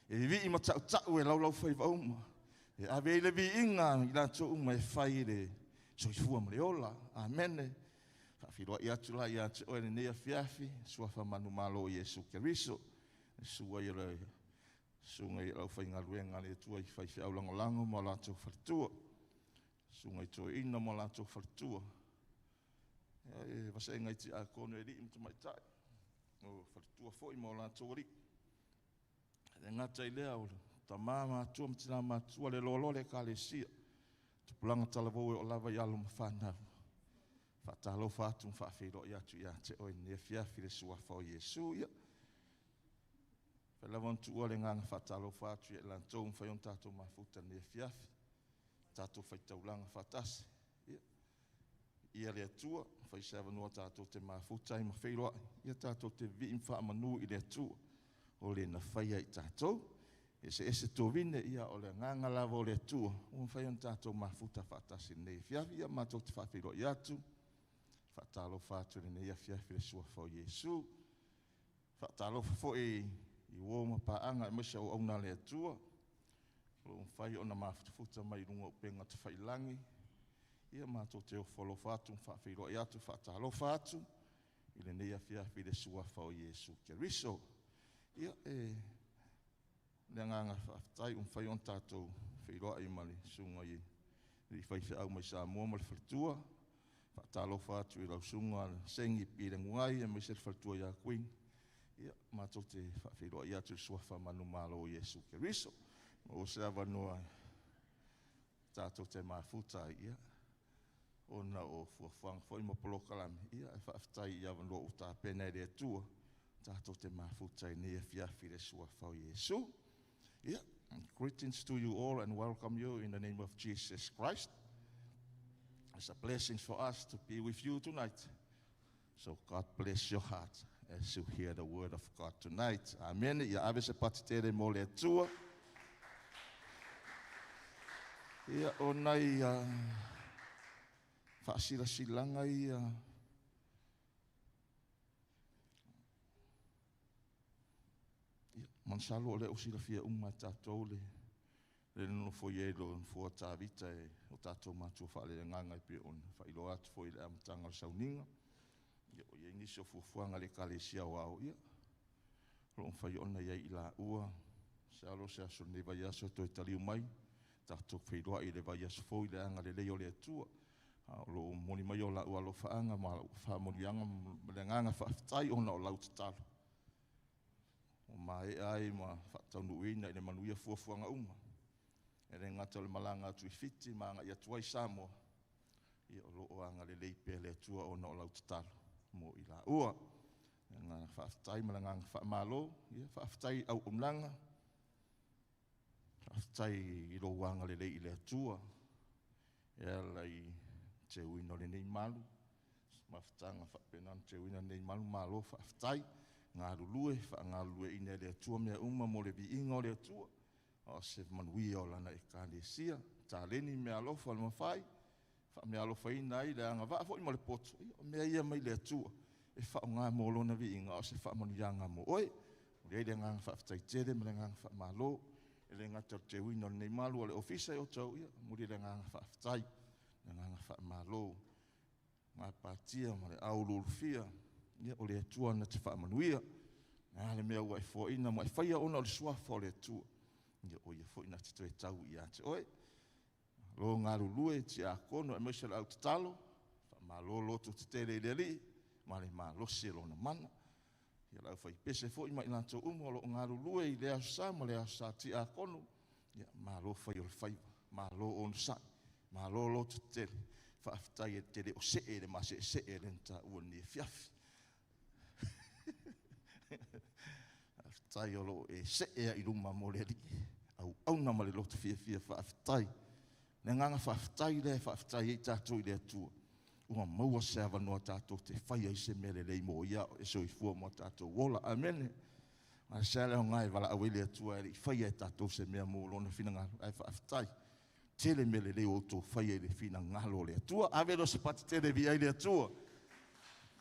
E vi ima tau e laulau whai vauma. E ave le vi inga, I lanto uma e whai le soifua ma le ola, amen. Whawhiroa I atu la I atu o e nea fiafi, suafa manu malo o Yesu Keriso. E sua I le, sunga I lau whai ngaruenga le tua I whai whiau langolango mo lanto whalitua. Sunga I to ina mo lanto whalitua. E vasa e ngai ti a kono e ri imtu mai tai. O whalitua fo I mo lanto ri. Le ngata I lea o ta mama atua mtina matua le lolo le kalesia. Te pulanga talavou o lava I alo mawhanau. Whatalo whātu mwhawhiro I atu I te oi ne fiafi le suafa o Iesu ia. Whelawan tu ua le nganga whatalo whātu I lantou mwhaion tātou mafuta ne fiafi. Tātou whaitaulanga whatasi. Ia le atua, whaisewa noa tātou te mafuta I mawhiroa. Ia tātou te vi mwha manu I le atua. O le na whaia I tātou. Ese tōwine ia o le nganga lava o le atua. O mwhaion tātou mafuta whatasi ne fiafi. Ia mātou te whawhiro I atu. Whatalo whātu le nei a fiafi le suafa o Iesu. Whatalo fo I woma paanga mwisha o auna le atua. O mwhai o na mafuta mai runga o penga te whailangi. Ia mātou te o wholo whātu mwhawhiro I atu whatalo whātu. I le nei a fiafi le suafa o Iesu Keriso. Ia le nganga whaftai mwhai on tātou whiroa I mali sunga I whaiwhi au mai sa mua mali whatua. Whatalo whātu I rau sunga sengi pire ngungai e mai se whatua ia queen. Ia mātou te whawhiroa I atu suafa manu malo o Iesu Keriso. O se awanoa tātou te mafuta ia. Ona o fuafang foi mo polokalami. Ia e whaftai I awanoa o tā pene re tua. Tātou te mafuta I nea fiafi le suafa o Iesu. Ia, greetings to you all and welcome you in the name of Jesus Christ. It's a blessing for us to be with you tonight. So God bless your heart as you hear the word of God tonight. Amen. Ia ave se patitere mo le tua. Ia ona ia whaasirasilanga ia mansalo o le usira fia tātou le no fo yelo fo tāvita o tātou mātua whaale nganga I pe on whailo atu fo I le amatanga Sauniga. Ia o ia inisi o fuafuanga le kalesia o au ia. Lo whai ona ia I la ua. Se alo se aso ne vai aso toi taliu mai. Tātou whailoa I le vai aso fo I le anga le leo le atua. Lo moni mai o la ua lo whaanga ma whaamonianga le nganga whaftai ona o lau tatalo. O mai ai ma whataunu uina I le manuia fuafuanga uma. E re ngata le malanga atu I fiti maanga I atuai Samoa. Ia o loo anga le leipe le atua o na o lau tatalo. Mo I la ua. E ngā whaftai ma le nganga whaamalo. Ia whaftai au umlanga. Whaftai I lo wanga le lei I le atua. E lai te uino le nei malu. Maftanga whapenan te uina nei malu malo whaftai. Ngā rulue, ngā rulue I le atua mea uma mo le vi inga o le atua. O se manui o lana E kālesia. Tā leni mea alofa le mawhai. Wha mea alofa ina I le anga waa fo I mo le poto. O mea ia mai le atua. E wha o ngā mo lona vi inga o se wha manu ianga mo oe. O le ngā whaftai tere me le ngā wha malo. E le ngā tau te uino nei malu o le ofisa o tau ia. Muri le ngā whaftai. Le ngā wha malo. Ngā pātia ma le aurulfia. Ia o le atua na te whaamanuia. Ngā le mea ua E fo ina mo E whaia ona o le suafa o le atua. Ia o ia fo ina te toe tau I ate oe. Lo ngā rulue ti a kono E maise le au te talo. Whaamalo loto te tere le li. Ma le mā losi lo na mana. Ia lau whai pese fo ima I lanto umo lo ngā rulue I le asa ma le asa ti a kono. Ia mā lo whai o le whaiwa. Mā lo o nusai. Mā lo loto te tere. Whaaftai E tere o se e le ma se e renta ua ni fiafi. Whaaftai o lo E se e I ruma mo le ri. Au na ma le loto fia whaaftai. Ne nganga whaaftai le whaaftai E tātou I le atua. Ua maua se awanoa tātou te whaia I se mele lei mo ia E so I fua mo tātou wola. Amen. Ma se leo ngai wala awe le atua E whaia E tātou se mea mo lona whina ngā whaaftai. Tele mele lei o tō whaia E le whina ngalo le atua. Awero se pati tele vi ai le atua.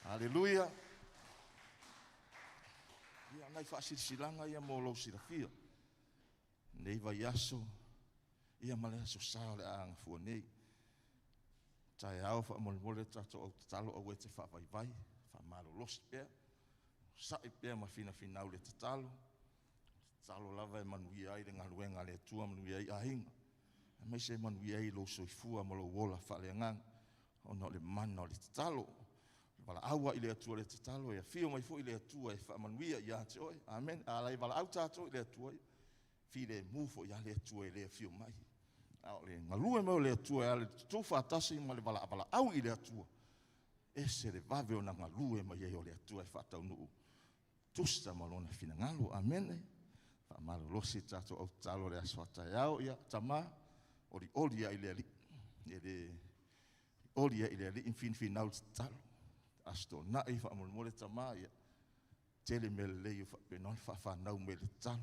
Hallelujah. Ia ngai whaasirisilanga ia mo lo sirafia. Nei vai aso. Ia male aso sao le aanga fua nei. Tai au whaamole tato au tatalo au e te whaavai. Whaamalo losi pia. Sai pia ma fina finau le tatalo. Tatalo lava E manui ai le ngaluenga le atua manui ai ahinga. E mai se manui ai lo soifua mo lo wola whale ngang. Ono le mana o le tatalo. Wala aua i le atua le tatalo e fio mai fo i le atua e whaamanuia i ate oi. Amen. A lai wala au tato i le atua i. Fi le mufo i a le atua i le fio mai. Ao le ngalue mau le atua e a le tutu whaatasi ma le wala au i le atua. E se le vave o na ngalue mai e o le atua e whaatau nuu. Tusta malona fina ngalo. Amen. Whaamalo losi tato au talo le aswata e au ia tama. Ori olia i le ali. Olia i le ali infin nau talo. Asto na i whaamolmole tama ia. Tele me le leo whapenon whaanau me le talo.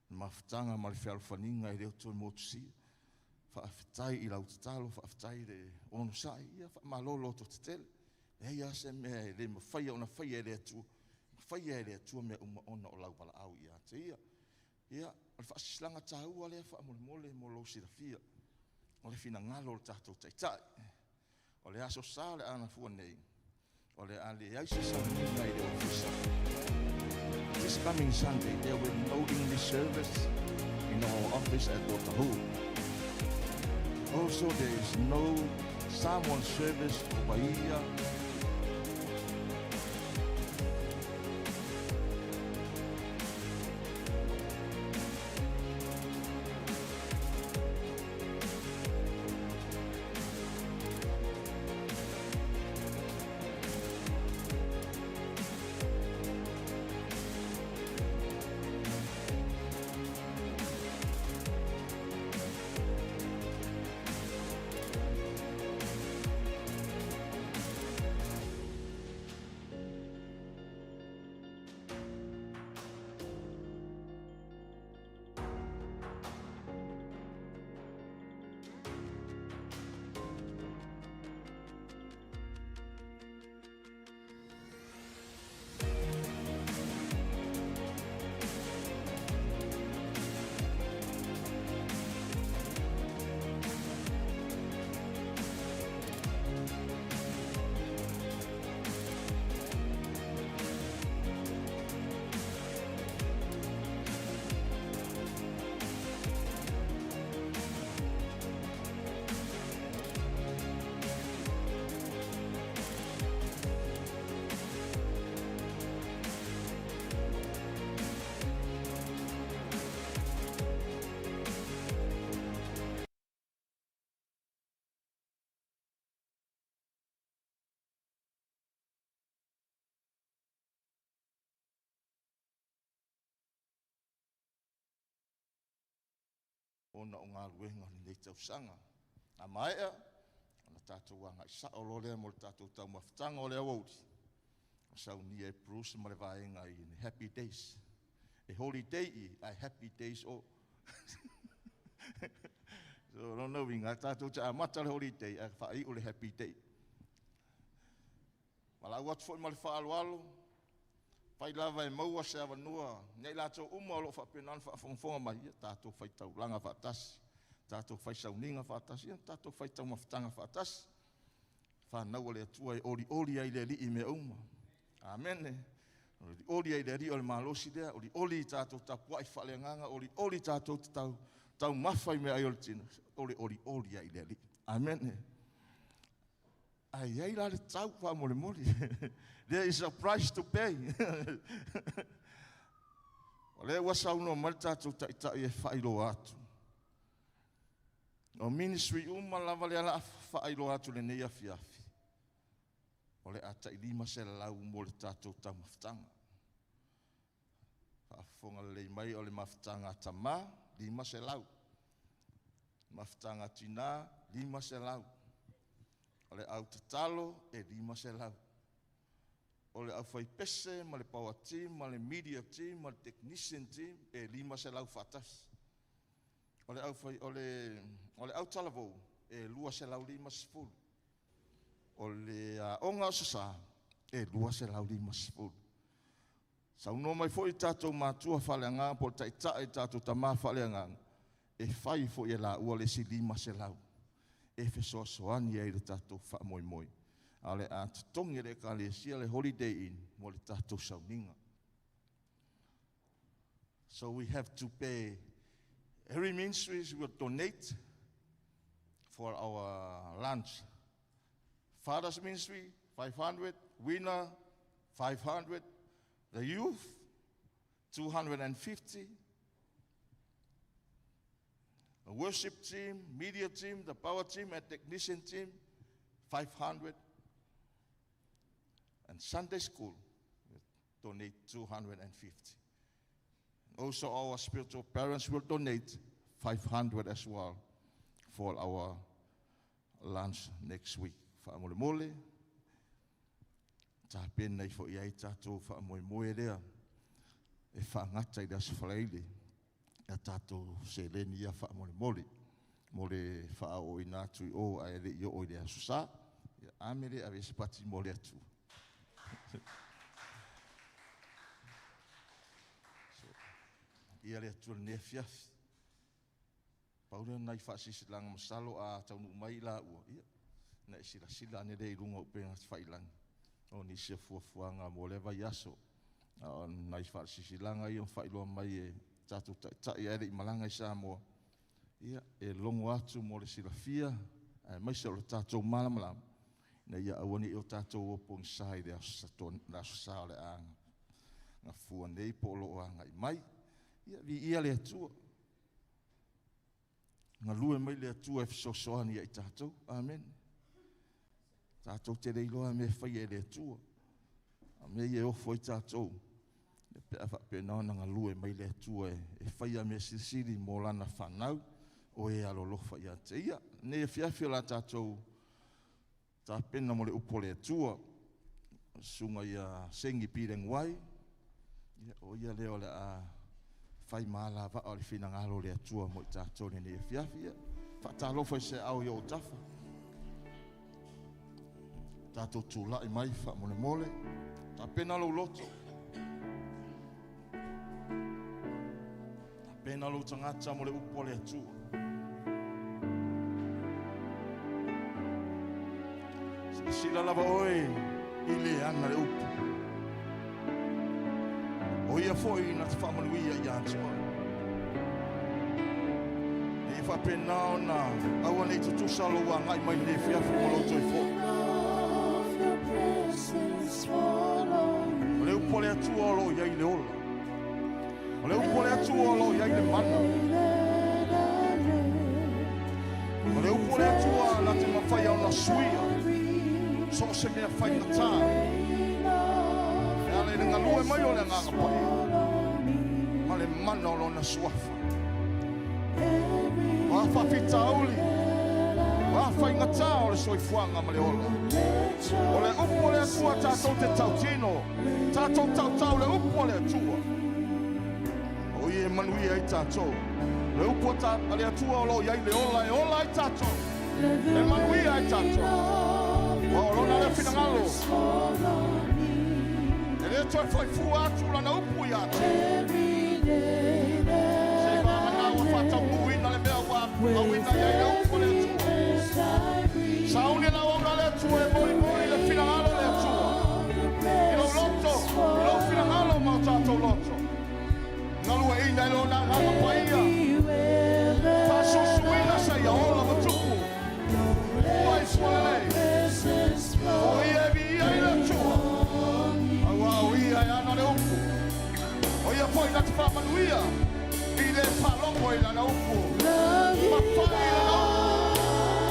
Mafutanga ma le whialwhaninga i leo toi motusia. Whaafitai i lau talo, whaafitai le ono sai, ia whaamalolo to te tele. Ia se mea le mawhaia ona whaia le atua. Mawhaia le atua mea ona o lau pala au ia te ia. Ia, o le whaasilanga tāua lea whaamolmole mo lo sirafia. O le fina ngalo le tātou taitai. O le aso sā le ana fua nei. O le ale aise Sauniga i le ofisa. This coming Sunday, there will be no English service in our office at Waterhoo. Also, there is no Samoan service over here. Ona o ngā ruenga ni nei tau sanga. A maea, ona tātou anga i sao lo lea mo le tātou tau mawhitanga o lea wauri. O Sauniga e Bruce ma le vaenga i happy days. E holiday i, ai happy days o. So, no knowing, a tātou te amata le holiday, a whai o le happy day. Malau atu fo i ma le whaalualo, pai lava e maua se awanua, nei lātou uma o lo whapenan whaafonga mai, tātou whai tau langa whaatasi, tātou whai Sauniga whaatasi, tātou whai tau mawhitanga whaatasi, whanau o le atua e ori ai le li i me uma. Amen. Ori ai le ri o le malosi lea, ori tātou tapua i whaleanganga, ori tātou tau mawhai me ai o le tina, ori ai le ri. Amen. Ai, ai la le tau wha mole mole. There is a price to pay. O le wasa uno mal tātou tai e whailo atu. O ministry uma lava le ala whailo atu le nei afi. O le ata i lima se lau mo le tātou tau mawhitanga. Whaafonga le mai o le mawhitanga tama, lima se lau. Mawhitanga tina, lima se lau. O le au tatalo e lima se lau. O le au whai pese, ma le power team, ma le media team, ma le technician team, e lima se lau whatas. O le au whai, o le au talavou, e lua se lau lima se fulu. O le onga o sasa, e lua se lau lima se fulu. Sa uno mai fo i tātou mātua whaleanga, po taita i tātou tamā whaleanga, e whai fo i la ua le si lima se lau. E fe soani ai le tātou wha moi moi. A le a tutongi le ka le sia le holiday inn mo le tātou Sauniga. So we have to pay, every ministries will donate for our lunch. Father's ministry, 500. Winner, 500. The youth, 250. The worship team, media team, the power team, and technician team, 500. And Sunday school, we donate 250. Also, our spiritual parents will donate 500 as well for our lunch next week. Whaamole mole, ta pena I fo iai tātou whaamoe moe rea, e whaangata I das whaleile, a tātou se leni ia whaamole mole, mole whaao I nātui o a ere I o rea susa, ia amere a vese pati mole atu. Ia rea tua ne fiafi. Paura nai whaasisilanga masalo a taunu mai la ua. Ia, na sila ane rei runga upenga whailangi. O ni se fuafuanga mo lewa yaso. Nai whaasisilanga I on whailoa mai e tātou tai ere I malanga I Samoa. Ia, e longo atu mo le sila fia. Mai se o le tātou malamalam. Na ia awani o tātou opong sai rea sa le anga. Nga fua nei po lo anga I mai. Ia le atua. Nga lue mai le atua e fisosoani I tātou. Amen. Tātou te reiloa me whai e le atua. Me e ofo I tātou. E pea whapena nga lue mai le atua e whai a me sirisiri mō lana whanau. O e alolofa I ate. Ia, ne e whiawhia la tātou. Tā pena mo le upo le atua. Sunga ia sengi pireng wai. O ia leo le a whai maala wa o le whina ngalo le atua mo I tātou ne e whiawhia. Whatalofa I se au I o tafa. Tātou tūla I mai wha mole mole. Tā pena lo loto. Tā pena lo tangata mo le upo le atua. Sila lava oe I le ana le upu. O ia foi na te whamanuia I antua. E whapena o na aua nei tu tusalo wa ngai mai le whiawhi moloto I fo. O le upo le atua o lo iai le ola. O le upo le atua o lo iai le mana. O le upo le atua na te mawhai au na suia. So se mea whai na tā. E ale ringa lue mai o le nganga pai. Ma le mana o lona suafa. Wa whawhita auli. Wa whai na tā o le soifuanga ma le ola. O le upo le atua tātou te tautino. Tātou tautau le upo le atua. O ie manui ai tātou. Le upo le atua o lo iai le ola e ola ai tātou. Le manui ai tātou. O lona le whina ngalo. E le toi whai fua atu lana upu I atu. Se whamana ua whatau muina le mea wa awina iai le upu le atua. Sauni na wanga le atua e mori le whina ngalo le atua. I lo loto, I lo whina ngalo mau tātou loto. Ngalu e ina I lo na nganga paia. Whasusuina sa ia ola matuku. Wai swalei. O ia vi ai la tua. Awa o ia ana le upu. O ia foi na te whamanuia. I le palongo I na upu. Ma whai I na upu.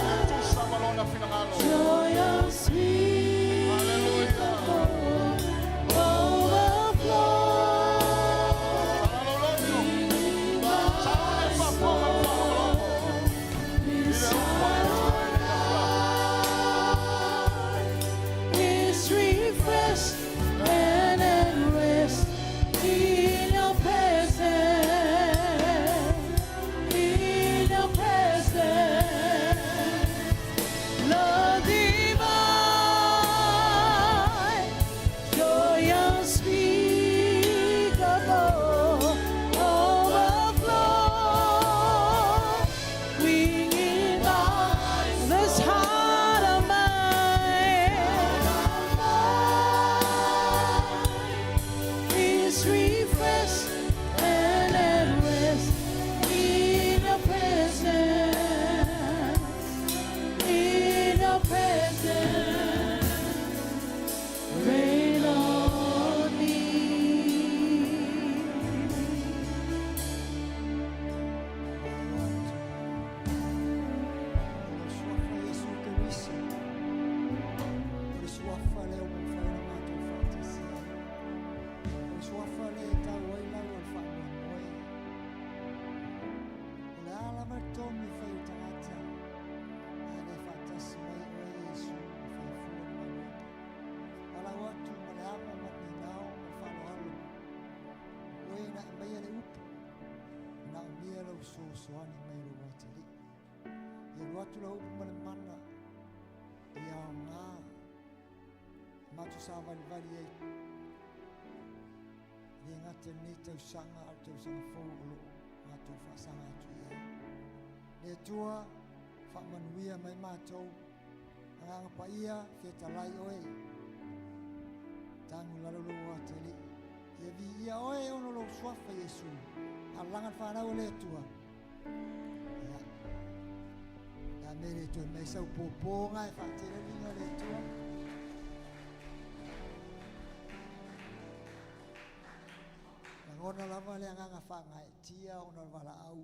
E tu samalona whina ngalo. Hallelujah. Overflow. soani mai lo watali. Ia watu la upu mana ia o ngā matu sa vali ai. Ia ngata nei tau sanga au tau sanga fōlo ngā tau whaasanga atu ia. Lea tua whamanuia mai mātou anganga pa ia whetalai oe. Tangu lalolo watali. Ia vi ia oe ono lo swafa Yesu. Alangan whanau lea tua. Ia mere tua mai sau pōpō ngai whatere ringa lea tua. Ngona lava le anganga whangai tia ona wala au.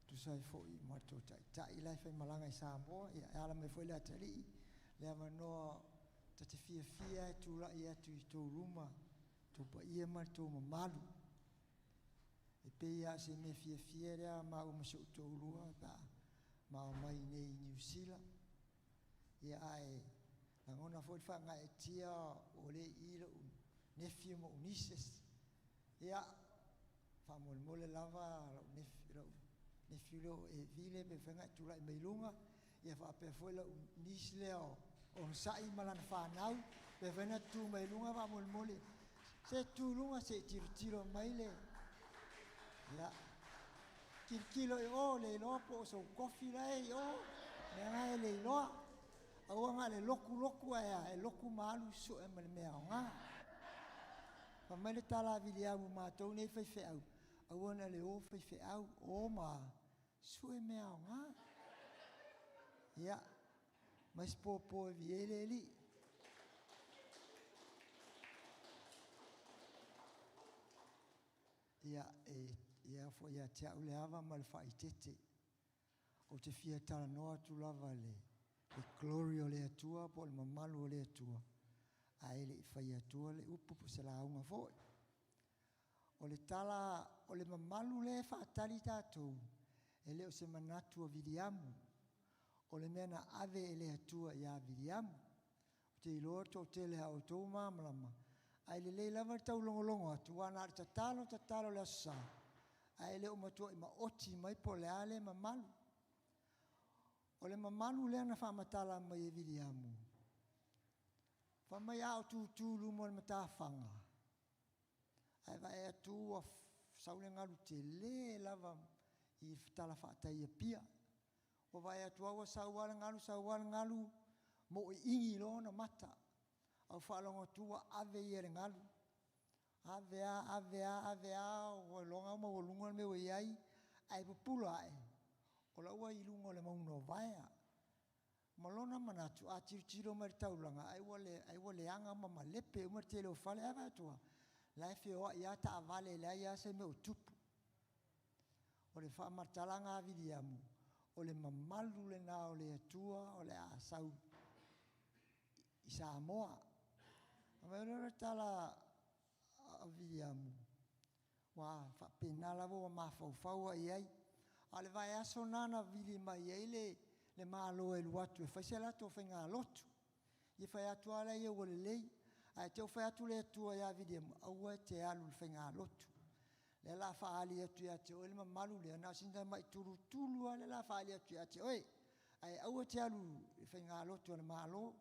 Tu sai foi mato tai lai fai malanga I Samoa ia ala me foi le atali. Le amanoa te fia tu la ia tu I tō ruma. Tu pa ia ma tō mamalu. E pe ia se me fia rea ma o maso tō rua ta ma o mai nei New Zealand. Ia ai ngona foi whangai tia o le ilo nefio mo unises. Ia whamole lava nefio e vile me whenga tula I meilunga. Ia whape foi la unis leo o sai malana whanau. Pe whenga tu meilunga whamole. Se tulunga se tiro mai le. Ia kilo e o le loa po so kofi lai o. Menga e le loa. Aua ngā le loku aia e loku malu so e male mea o ngā. Pa mai le tala vili au mātou nei whai au. Aua na le o whai au o ma so e mea o ngā. Ia, mais pōpō e vi ele li. Ia foi ia te au le awa ma le whaitete. O te fia tala noa tu lava le glory o le atua po le mamalu o le atua. Ai le whai atua le upu po se la unga foi. O le tala o le mamalu le whaatali tātou. E leo se manatu o viliamu. O le mea na ave e le atua ia viliamu. O te iloa tō te le hao tō māmalama. Ai le lava tau longolongo atu wana ar tatalo le asa. Ai le umatua ima oti mai po le ale mamalu. O le mamalu le ana whamatala mai e viliamu. Whamai au tūtūlu mo le matawhanga. Ai vai atu a saule ngalu te le lava I tala whaatai a pia. O vai atu awa sauwala ngalu mo I ingi lo na mata. Au whalonga tua ave I re ngalu. Ave a, o longa uma o lunga me o iai, ai pupula e. O la ua I lunga le mauno vaia. Malona manatu, a tiro mari taulanga, ai wale anga mama lepe, umar te leo whale ava atua. Lai whio ia ta avale la ia se me o tupu. O le wha martalanga avidiamu. O le mamalu le nga o le atua, o le asau. I Samoa. Amerora tala avidiamu. Wa pena lavo ma fau ai. Ale vai aso nana vili mai ai le malo e luatu. E faise lato whenga lotu. I whai atu ala ia wale lei. Ai te whai atu le atua ia avidiamu. Aua te alu le whenga lotu. Le la whaali atu ia te oe le mamalu le. Nā sinta mai tulu le la whaali atu ia te oe. Ai aua te alu le whenga lotu le malo.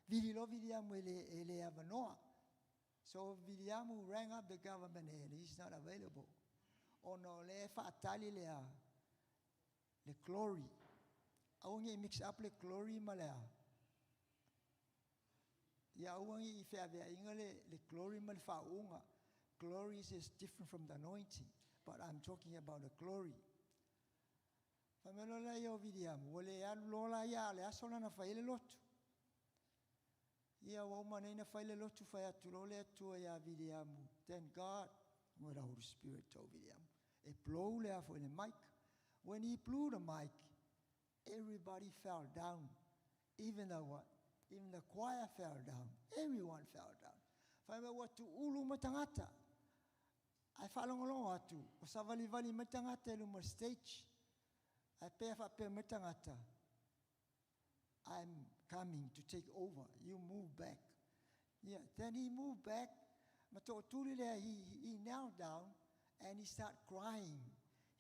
Viliamu e le avanoa. So Viliamu rang up the government and he's not available. Ono le whaatali le glory. Aungi mix up le glory ma lea. Ia aungi I whea inga le glory ma le whaunga. Glory is different from the anointing. But I'm talking about the glory. Whamelola ia o Viliamu. Wale alu lola ia le asola na whaile lotu. Ia wa mana ina whaile lotu whai atu lo le atua ia Viliamu. Thank God. Where the Holy Spirit told Viliamu. E blow le afo in the mic. When he blew the mic, everybody fell down. Even the choir fell down. Everyone fell down. Whaime watu ulu matangata. Ai whalongolongo atu. O savali matangata iluma stage. Ai pea whape matangata. I'm coming to take over. You move back. Yeah. Then he moved back. He knelt down and he started crying.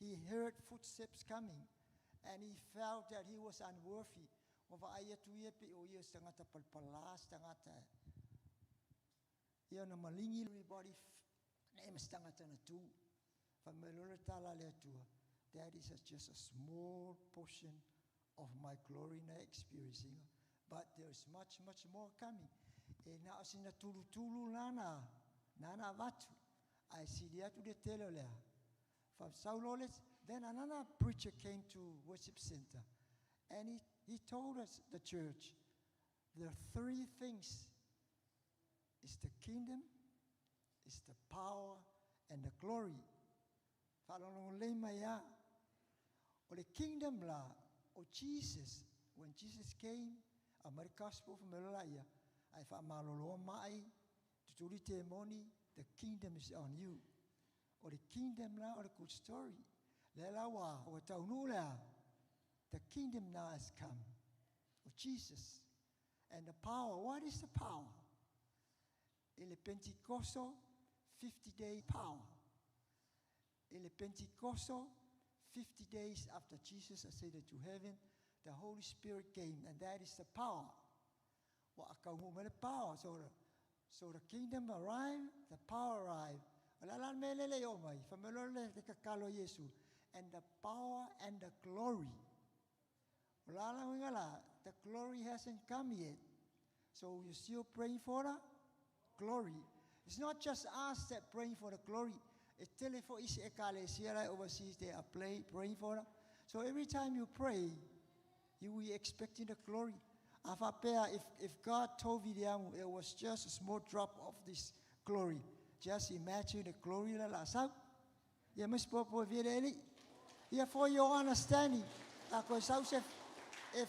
he heard footsteps coming, and he felt that he was unworthy. Ova aia tuia pe o ia tangata palpalas tangata. Ia na malingi everybody name tangata na tu. Famelora tala le tua. That is just a small portion of my glory na experiencing. But there is much, much more coming. E na asina tulu tulu nana vatu. I see the atu de telo lea. From Sauloles, then another preacher came to worship center, and he told us, the church, there are three things. It's the kingdom, it's the power, and the glory. Or the kingdom la, or Jesus, when Jesus came, a gospel from Melaya, I found Malolo Mai, to do testimony, the kingdom is on you. Or the kingdom la, or the good story. Lelawa, or Taunula, the kingdom now has come. Of Jesus. And the power, what is the power? In the Pentecostal, 50-day power. In the Pentecostal, 50 days after Jesus ascended to heaven, the Holy Spirit came, and that is the power. The power. So the kingdom arrived, the power arrived. And the power and the glory. The glory hasn't come yet. So you're still praying for the glory. It's not just us that praying for the glory. It's telephone is overseas they are praying for it. So every time you pray, you will expecting the glory. If God told William it was just a small drop of this glory, just imagine the glory la sa. You must for your understanding. If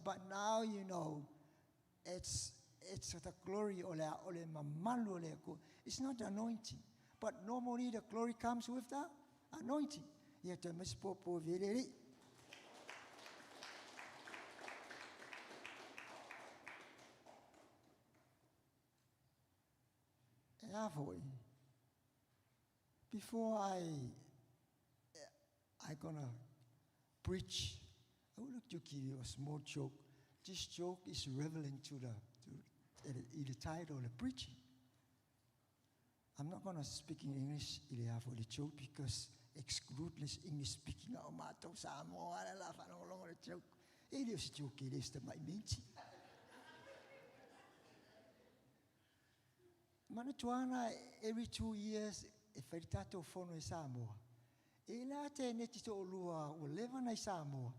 but now you know it's the glory it's not the anointing, but normally the glory comes with the anointing. Before I gonna preach, I would like to give you a small joke. This joke is relevant to the title of the preaching. I'm not gonna speak in English for the joke because excludeless English speaking. It is joke. It is the my minchi. Manatuana every 2 years. If I tato phone with Samoa, Elate Netito Olua were 11 in Samoa.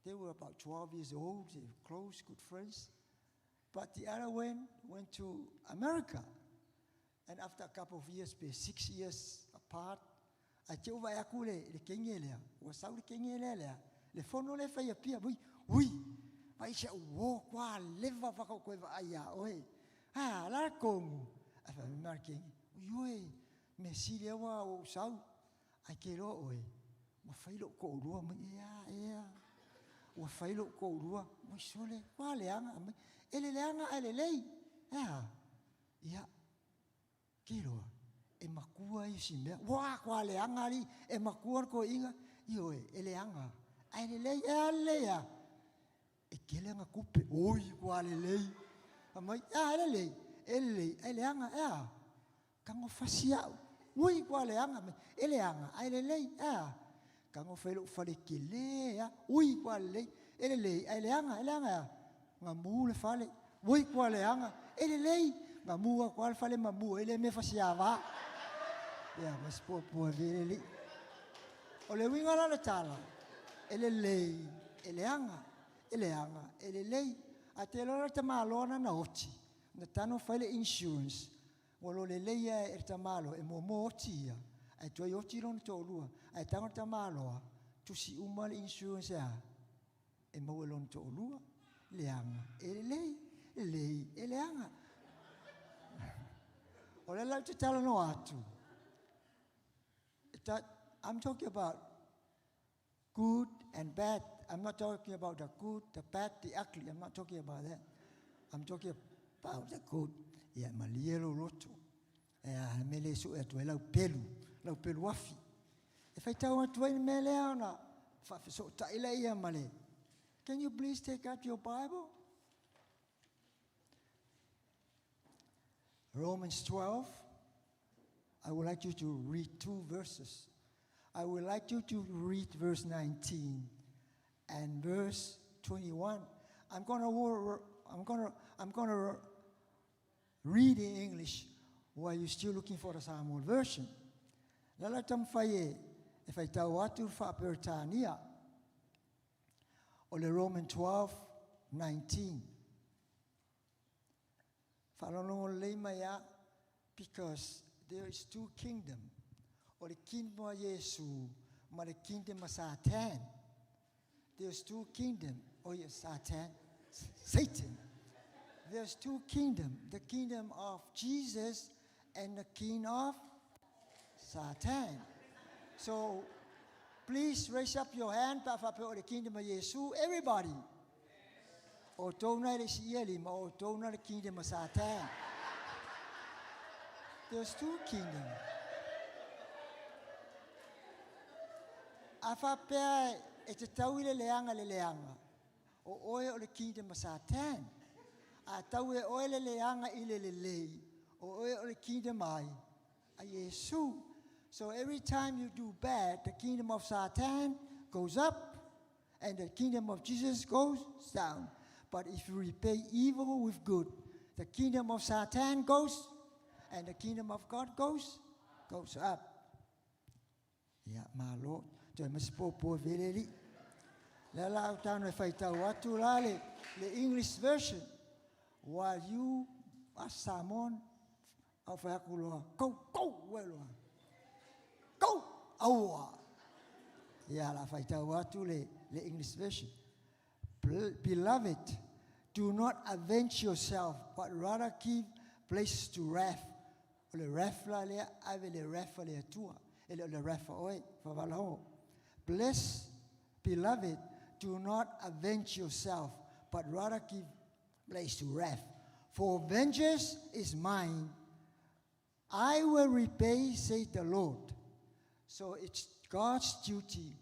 They were about 12 years old, they were close, good friends. But the other went to America. And after a couple of years, 6 years apart, I told Vayakule, the Kingela, was out the Kingela, the phone le fay appear. We, I shall walk while live of a aya away. Ah, Larcom, if I'm marking, you. Mesilia wa o sau ai ke ro oe ma failo ko rua ma ia wa failo ko rua mo sole wa leanga ele leanga ele lei ia ke ro e makua i sime wa leanga ri e makua ko inga io e leanga ele lei ele ya e ke leanga kupe oi wa le lei mai ele lei ele leanga kango fasia ui kwa leanga eleanga ai lei kango felo fale kile ui kwa lei ele eleanga ngamu le fale ui kwa leanga ele ngamu kwa fale mamu ele me fasiava ya mas po ele ole winga la tala ele eleanga ele atelo ta malona na oti na tano fale insurance. Walo le leia e tamalo e mo tia ai toi o tiron to lua ai tango tamalo tu si umal insurance e mo lon to lua leanga ele leanga ola la te tala no atu that I'm talking about good and bad. I'm not talking about the good, the bad, the ugly. I'm not talking about that. I'm talking about the good. Yeah, malielo loto. me le su e tu lau pelu afi. E fai tau atu ai me le ona, fa so ta ila ia male. Can you please take out your Bible? Romans 12. I would like you to read 2 verses. I would like you to read verse 19 and verse 21. I'm going to read in English while you're still looking for the Samuel version. Lala tam faye if I tau atu fa pertania. Ole Romans 12:19. Falonong le maya because there is 2 kingdoms. Or the kingdom of Yesu, but the kingdom of Satan. There's 2 kingdoms. Oh yes, Satan. There's 2 kingdoms. The kingdom of Jesus and the kingdom of Satan. So please raise up your hand for the kingdom of Yesu. Everybody. Or tona le sieli, or tona the kingdom of Satan. There's 2 kingdoms. Afa pea e te tau i le leanga. O oe o le kingdom of Satan. A tau e oe le leanga i le lei. O oe o le kingdom ai. A Yesu. So every time you do bad, the kingdom of Satan goes up and the kingdom of Jesus goes down. But if you repay evil with good, the kingdom of Satan goes and the kingdom of God goes up. Yeah, my Lord. Toi mas popo veleli. La la tano e fai tau atu la le English version. While you are Samon, au fai aku loa. Go, weloa. Go, aua. Ya la fai tau atu le English version. Beloved, do not avenge yourself, but rather give place to wrath. Le wrath la le ave le wrath le tua. Le wrath oi fa valho. Bless, beloved, do not avenge yourself, but rather give place to wrath. For vengeance is mine. I will repay, saith the Lord. So it's God's duty.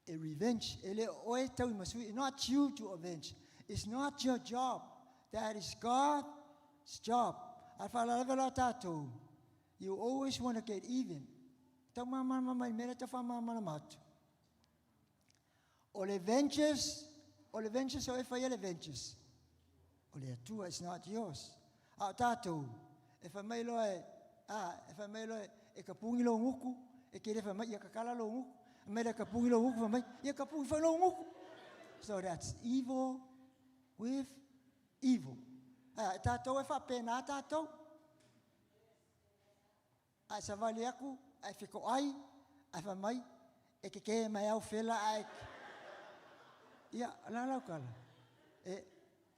A revenge. It's not you to avenge. It's not your job. That is God's job. You always want to get even. Or the vengeance, or if I the vengeance. Or the two is not yours. If I may lo e kapungi lo nguku, e kere fa mai kakala lo nguku, me da kapungi lo nguku fa mai, ya kapungi fa lo nguku. So that's evil with evil. Tato e fa pena tato. A sa vale aku, ai fiko ai fa mai, e ke mai au fela ai. Yeah, la kala.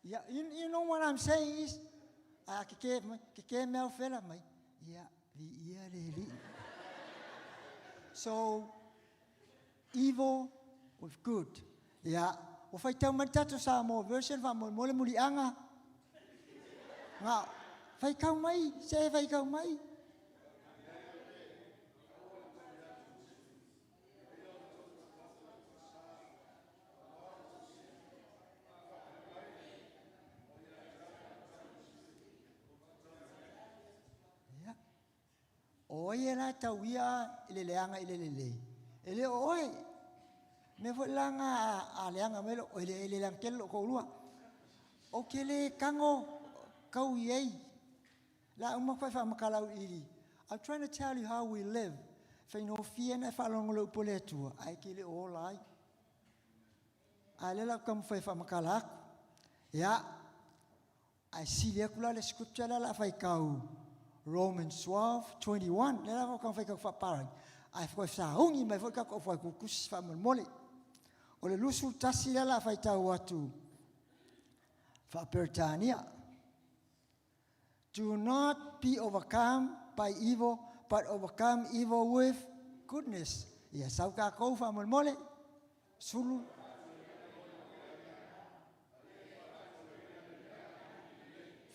Yeah, you know what I'm saying is, ke mai au fela mai. Yeah. So, evil with good. Yeah. O fai tau matatu sa mo version fa mo le muli anga. Nga, fai kau mai, se fai kau mai. Oye la tauia ile leanga ile lele. Ele oe. Me fo langa a leanga melo ile langkel ko lua. O kele kango kau yei. La uma fa makala iri. I'm trying to tell you how we live. Fa no fie na fa longo poletua. Ai kele o lai. Ale la kam fa makala. Ya. I see le kula le scripture la fa kau. Romans 12:21. Let us go find a parang. I forgot Sauniga. I forgot of what Kukus family mole. Or the Lusu Tassila Faita Watu Fapertania. Do not be overcome by evil, but overcome evil with goodness. Yes, Sauka Ko family mole. Sulu.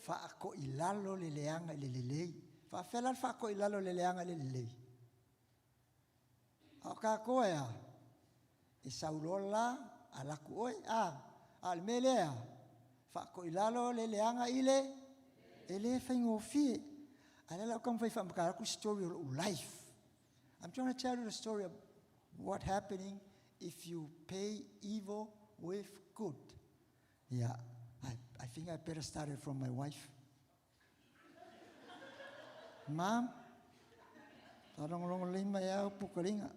Fa ako ilalo le leanga le lelei. Whawhela whako I lalo le leanga le lei. O ka koe a, e saurola a laku oi a le melea, whako I lalo le leanga I le, e le whaingo fie. A le lau kam whai whamakaraku story of life. I'm trying to tell you the story of what happening if you pay evil with good. Yeah, I think I better start it from my wife. Mom, tarong lima ya pukalinga.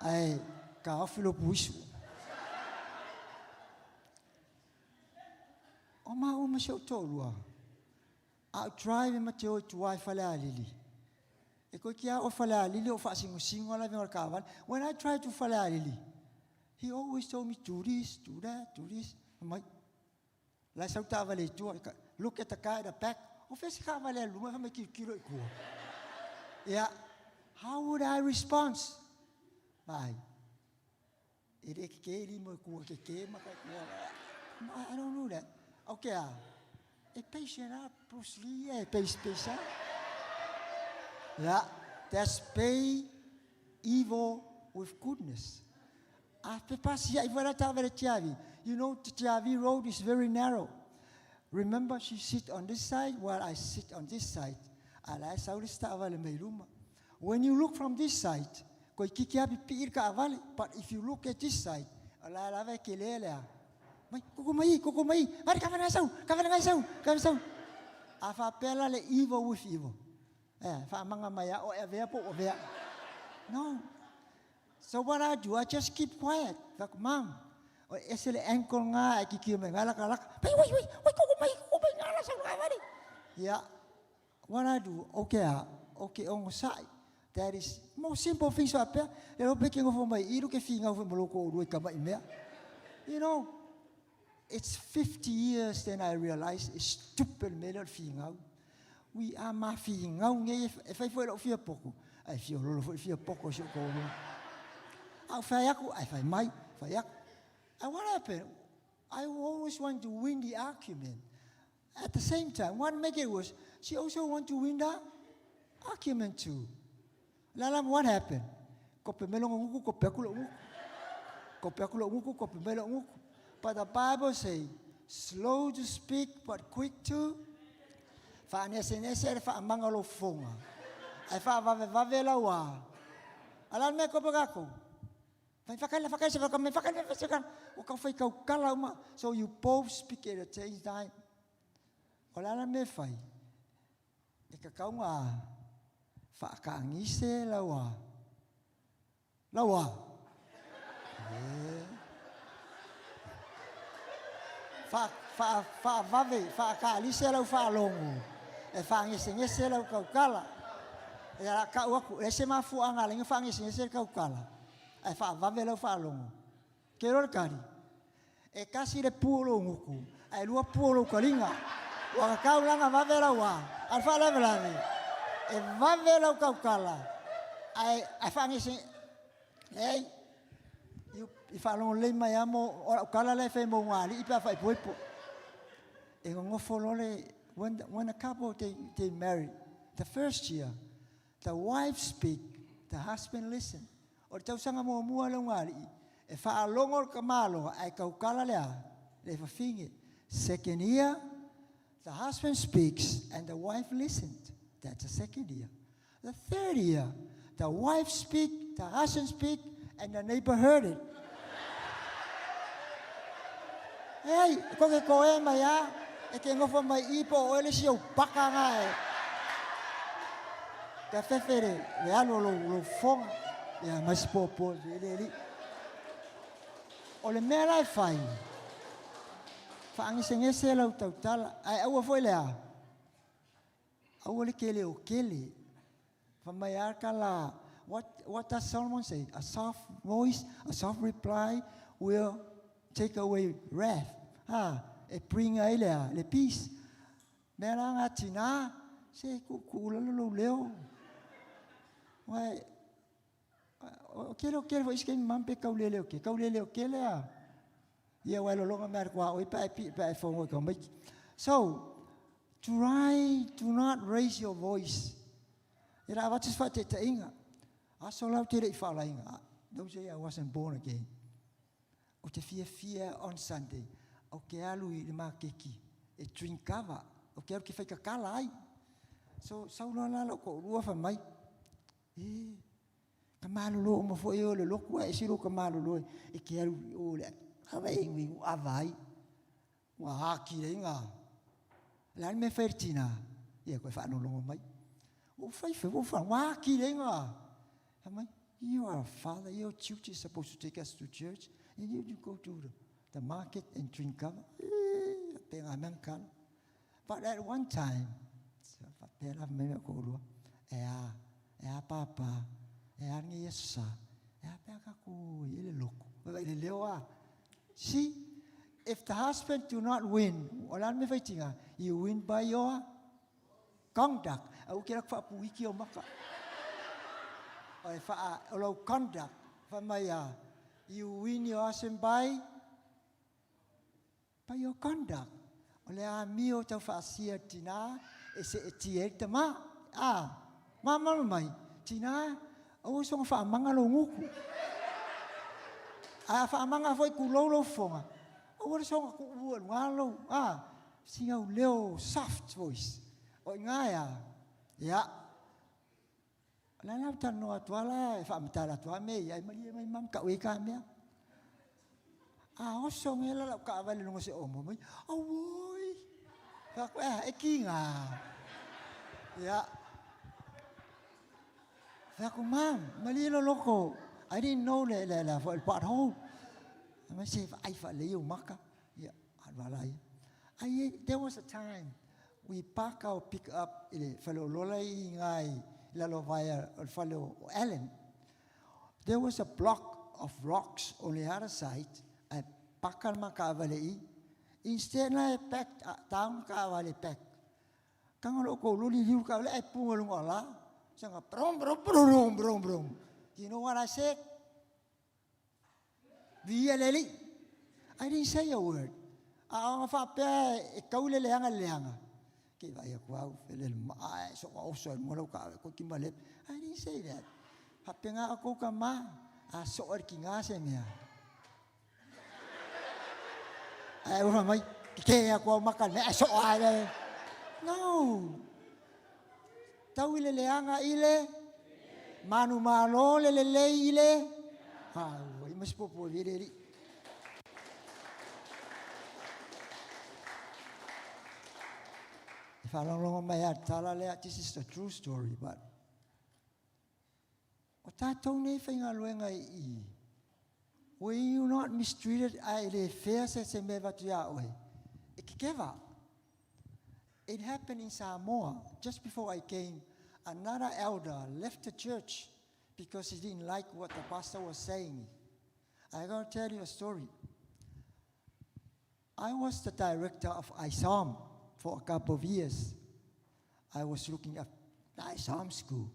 Ai ka afilo puisu. O ma o ma se o tolua. A drive ma te o tuai fale alili. E ko kia o fale alili o fa singo la venga kavan. When I try to fale alili, he always told me do this, do that, do this. My la sauta vale tu look at the guy at the back. O fesi ka vale luma fa me kilo ku. Yeah, how would I respond? Bye. Ere ke li mo ku ke ma ka ku. I don't know that. Okay. E patient up, Bruce Lee, patient. Yeah, that's pay evil with goodness. You know, the Tiavi road is very narrow. Remember, she sit on this side while I sit on this side. When you look from this side, but if you look at this side, kukumai, mari kavana sau. Afa pela le evil with evil. Fa manga maya o evea po ovea. No. So what I do, I just keep quiet. Like, Mom, o esele ankle nga ai kiki me ngala kala. Wait, kukumai ngala sau mari. Yeah. What I do, okay on side. That is most simple things up there. You know, picking of my iru ke finga of moloko ru kama imea. You know, it's 50 years then I realized it's stupid melod finga. We are ma finga if I feel of your poco. I feel all of your poco should go. I'll fayaku, I find my fayak. And what happened? I always want to win the argument. At the same time, what make it was she also want to win the argument too. Lalam, what happened? Kopemelong nguku, kopeakulo. But the Bible says, slow to speak, but quick to. Fa nesenese fa mangalo fonga. Ai fa vave la wa. Alan me kopagako. Fa fakala. O ka fai kau kala uma. So you both speak at the same time. Ola me fai. E ka kaunga fa ka ngise la wa. Fa vave, fa ka alise lau fa longu. E fa ngese lau kau kala. E la ka uaku, e se mafu anga lenga fa ngese kau kala. E fa vave lau fa longu. Kero kari. E kasi le pulo nguku. E lua pulo kalinga. Waka kau langa vave lau wa. Al fa lave. E vave lau kau kala. E fa ngese. Hey. If I don't lay my amo or kala le fe mo ngali ipa fa poipo e ngofolo when a couple they married the first year the wife speak the husband listen or tau sanga mo mua lo ngali e fa longor kamalo ai ka kala le fa finge second year the husband speaks and the wife listened that's the second year the third year the wife speak the husband speak and the neighbor heard it. Hey, ko e mai a e ke ngofo mai ipo o ele si o paka nga e. Ka fefere le alo lo fong ya mas popo le. O le mera e fai. Fa ngese la utala ai au foi le a. Au le kele o kele. Fa mai a kala what does Solomon say? A soft voice, a soft reply will take away wrath. It bring le peace. Mera nga tina se ku leo. Wai kero iske mampe kaulele kele a. Ia wai lo longa mer kwa oi pa fongo ka mai. So Try to not raise your voice. Ira watis fa te inga. Aso lau te rei whala inga. Those days I wasn't born again. O te fia on Sunday. O ke alu I ma keki. E drink cover. O ke alu ke whaika kala ai. So, sauna lalo ko rua wha mai. Ka malolo o mafo e o le loku e siro ka malolo e ke alu o le. Hawa ingi u avai. Wa haki le inga. Lan me fertina. Ia koe wha anolongo mai. O whaife, o wha waki le inga. Hamai, you are a father, your duty is supposed to take us to church, and you go to the market and drink cover. But at one time, papa, see, if the husband do not win, you win by your conduct. Or conduct, you win your husband by your conduct. Ole mio tau whaasia tina, e se e tie te ma. Mama mai, tina, o songa whaamanga lo nguku. Whaamanga foi ku lolo fonga. O songa ku ua ngalo. Singa u leo soft voice. O ngaya, ya. Lana tano atuala e whaamitara atua me, ai mai mam ka weka mea. O songela la ka avale lungo se omo mai. Awoi. E kinga. Ya. Faku mam, malilo loko. I didn't know la for el part hole. I say ai fa leo maka. Ya, advalai. There was a time we park our pick-up ile fellow lola ngai lalo via fellow Allen. There was a block of rocks on the other side. I pakal makavale. Instead I packed down kavale pack. Kangalo ko luli liu kavale I pungolung ola. Sanga brom. You know what I said? Vialeli. I didn't say a word. Ang fape kaule leanga. Kiva ya kwau felel mai so also mo ka ko kimale. I didn't say that. Hapenga ako kama so kinga se mea. Ai ora mai ke ako makan so ai. No. Tau ile leanga ile. Manu malo le ile. I must popo vireri. If I don't know my heart, this is the true story, but were you not mistreated? It happened in Samoa. Just before I came, another elder left the church because he didn't like what the pastor was saying. I'm going to tell you a story. I was the director of ISOM for a couple of years. I was looking at the ISOM school.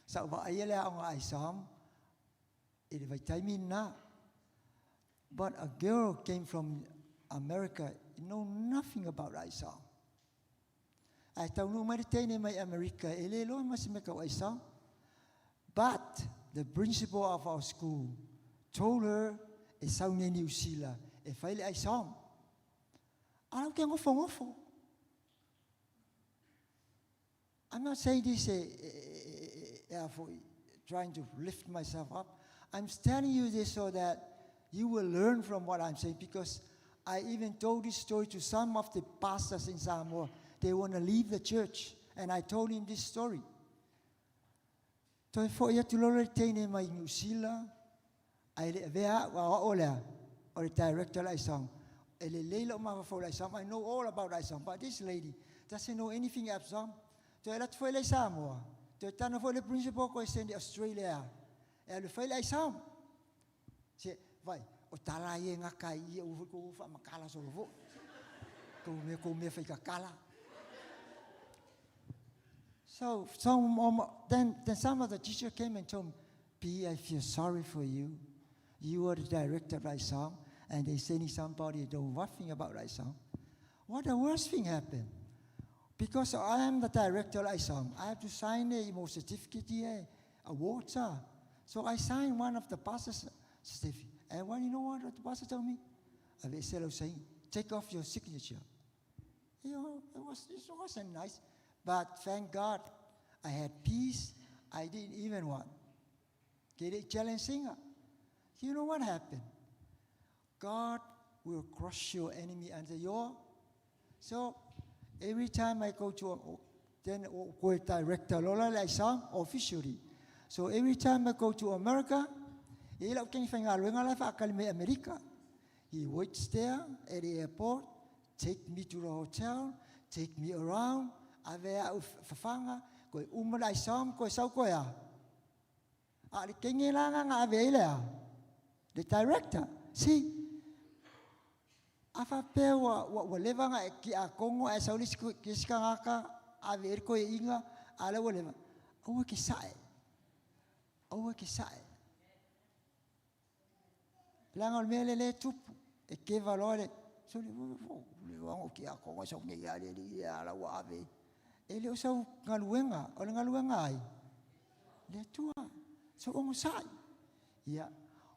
So ayele ang ISOM, but a girl came from America, know nothing about ISOM. I told no maritime my America, elelo masimeka ISOM. But the principal of our school told her, e Sauniga New Zealand, e faile ISOM. Alam ke ngofo. I'm not saying this for trying to lift myself up. I'm telling you this so that you will learn from what I'm saying, because I even told this story to some of the pastors in Samoa. They want to leave the church, and I told him this story. So for you to learn in my New Zealand, I or the director I song. I know all about ISOM, but this lady doesn't know anything about ISOM. So I foi le Samoa. So tano foi le principal ko send Australia. Le foi le ISOM. Se vai o tala ye ngaka ia u ko fa makala so vo. Ko me fa kala. So then some of the teachers came and told me, P, I feel sorry for you. You are the director of ISOM, and they sending somebody who knows nothing about ISOM. What the worst thing happened? Because I am the director I have to sign a certificate here, award. So I signed one of the pastor's certificate. And when you know what the pastor told me? I was saying, take off your signature. You know, it wasn't nice. But thank God, I had peace. I didn't even want. Get it challenging. You know what happened? God will crush your enemy under your. So every time I go to then director Lola like some officially. So every time I go to America, he waits there at the airport, take me to the hotel, take me around. Ave fafanga ko umala isam ko sau ko ya. Ali kengilanga nga ave ile. The director, see. Afa pe wa leva nga ki a Kongo a saulis ki skanga ave ko inga ala wa leva. O ki sai. O ki sai. Langol mele le tupu e ke valore. So le wa ki a Kongo so ngi ya le ala wa ave. Ele usau ngaluenga, ole ngaluenga ai. Le tua, so ongo sai. Ia,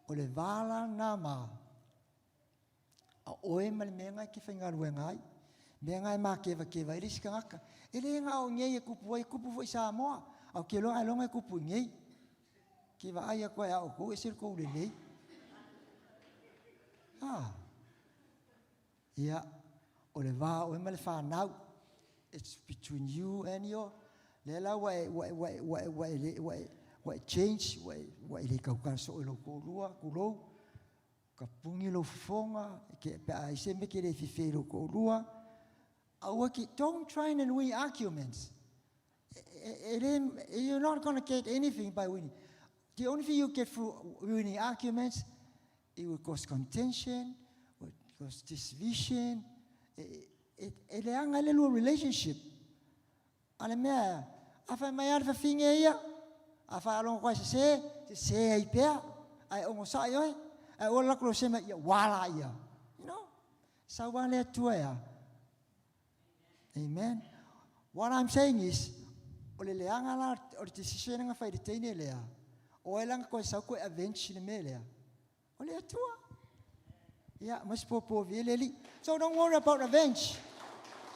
ole vala nama. A oe mal menga ki fa ngaluenga ai. Menga ma keva ele skanga. Ele nga o ngei kupu foi sa moa. Au ke longa longa kupu ngei. Ki va ai ko ya o ko esir ko le nei. Ia, ole va o mal fa nau. It's between you and your lela wa change wa ile ka ka so lo ko lua ku lo ka pungi lo fonga ke pa ise me ke le fi lo ko lua don't try and win arguments. You're not going to get anything by winning. The only thing you get through winning arguments, it will cause contention, will cause division. Ele anga le lu relationship. Ale mea, afa mai ar fa finge ia. Afa along kwa se ai pea. Ai ongo sa yo. Ai ola klo se ia wala ia. You know? Sa wale tua ia. Amen. What I'm saying is, ole le anga la or decision nga fa ditene le ia. O elang ko sa ko eventually me le ia. Ole tua. Yeah, mas popo vileli. So don't worry about revenge.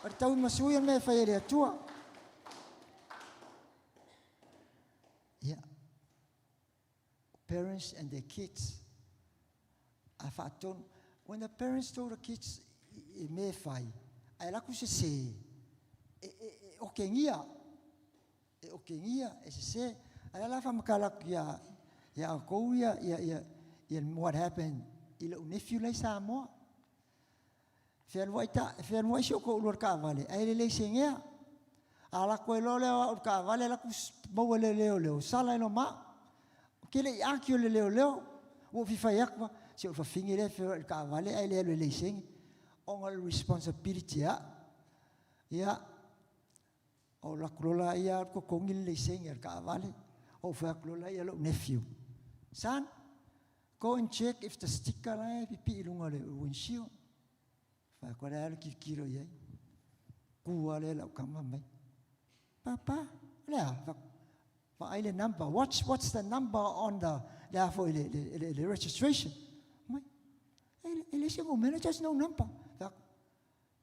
But tau masuyan me fa ele tua. Yeah. Parents and their kids. When the parents told the kids me fai, ai la ku se okengia. Okengia se ai la fa makala ya ko ya what happened. Ilo nephew lai sa mo. Fer wai sho ko ulor ka vale. Ai le sengea. Ala ko lo le ka vale la ku mo le sala no ma. Ke le akio le wo fi fa yakwa. Se fa fingere fer ka vale ai le seng. On responsibility ya. Ya. O la krola ya ko kongil le seng ka vale. O fa krola ya lo nephew. San go and check if the sticker lai pipi ilunga le windshield. Fa ko la ki kiro ye. Ku ale la kama mai. Papa, la fa ai le number. What's the number on the for the registration? Mai. Ele se mo just no number. Fa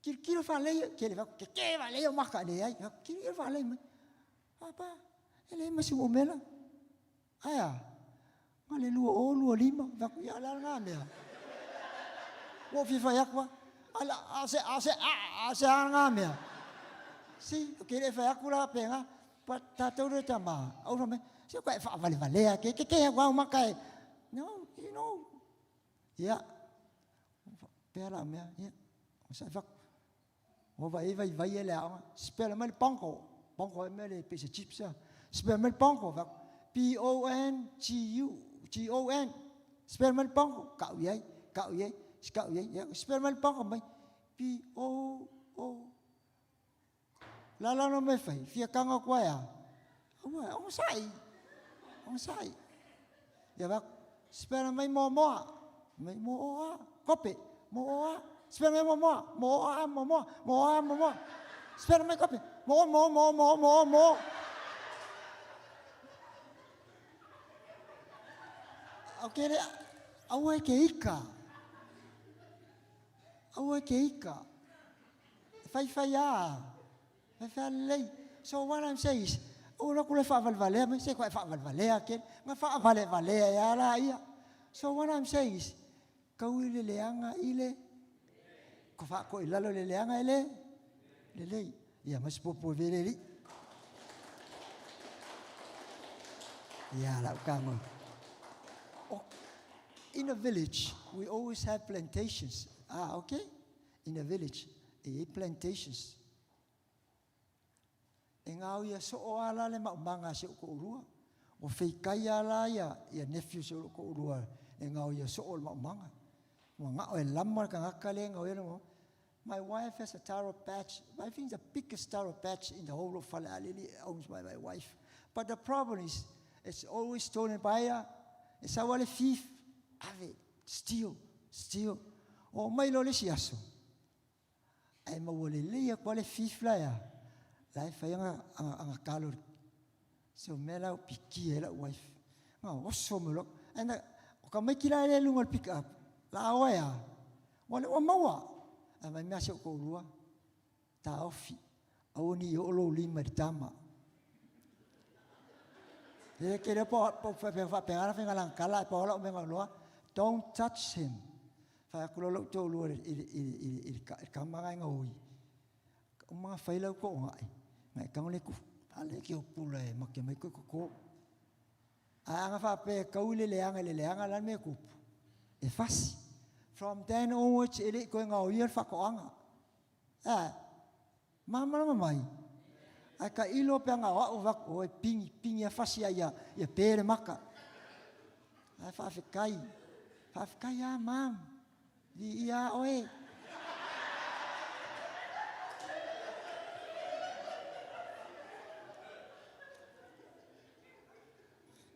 kiro fa le ke va le maka le ai. Kiro fa le mai. Papa, ele masi mo mela. Aya. Ale lua lima, vaku ya la ngamea. Wo fifa yakwa, ala ase ngamea. Si, kile fa yakula penga, pat tato de tama. Au me, si ko fa vale ke wa makai. No, you know. Ya. Pera me, ya. Sa vak. Wo vai ele a. Spela mal panko me le pese chips. Spela mal panko vak. PONGON. Sperman pong cạo vậy. Sperman pong mai. POO. La no me phải. Phía căng ở quay à. Ông sai. Dạ bác. Sperman mai mo. Mai mo. Copy. Mo. Sperman mo. Mo. Sperman mai copy. Mo. Okay, awa ke ika. Fai ya. Fai lei. So what I'm saying is, ora kule fa valvalea, me se ko fa valvalea ke, nga fa valvalea ya la ia. So what I'm saying is, kau ile leanga ile, ko fa ko ilalo le leanga ile, le lei. Ia mas popo vereri. Ia la kamo. In a village, we always have plantations. Okay? In a village, plantations. E ngau ia so o ala le maumanga se ko urua. O feikai ala ia nephew se ko urua. E ngau ia so o maumanga. Mo ngau e lama ka ngaka le ngau ia mo. My wife has a taro patch. I think the biggest taro patch in the whole of Falealili owns by my wife. But the problem is, it's always stolen by her. It's our thief. Ave, steal. O mai lo le siaso. Ai mawole le kwa le thief la ya. Lai fai anga kalori. So mela o piki la wife. Nga oso melo. Ena o ka mai kila le lunga pick up. La oya. Wale o mawa. Mai mea se ko rua. Ta ofi. Au ni o lo lima di tama. Ele queria pegar a finga lankala e paola o menga loa. Don't touch him. Fa ko lo to lo il kamanga nga oi. O ma fai la ko ngai. Ngai kang le ku. Ale ki o pula e ma ke mai ko. Anga fa pe kaule le anga la me ku. E fasi. From then onwards ele ko nga oi fa ko anga. Mama mai. Aka ilo pe nga o pingi a fasi ia pere maka. Ai fa fikai ya mam. Di ia oe.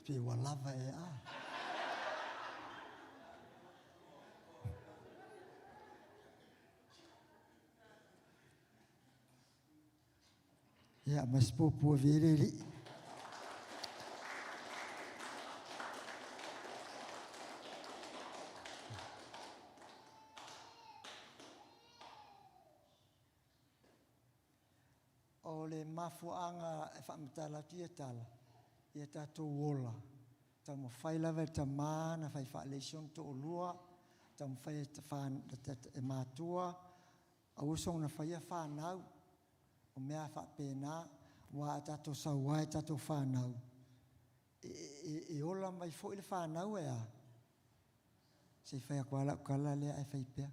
Pe walava e a. Ja, mas popo vereri. O le mafuanga e whamatala tia tala. Ia tātou wola. Tau mo whai lawa e ta mana, whai wha lesion to o lua. Tau mo whai e mātua. A usong na whai a whanau. O mea whapena, wā tātou sauai tātou whanau. E ola mai fo ile whanau e a. Se whai a kuala ukala lea e whai pia.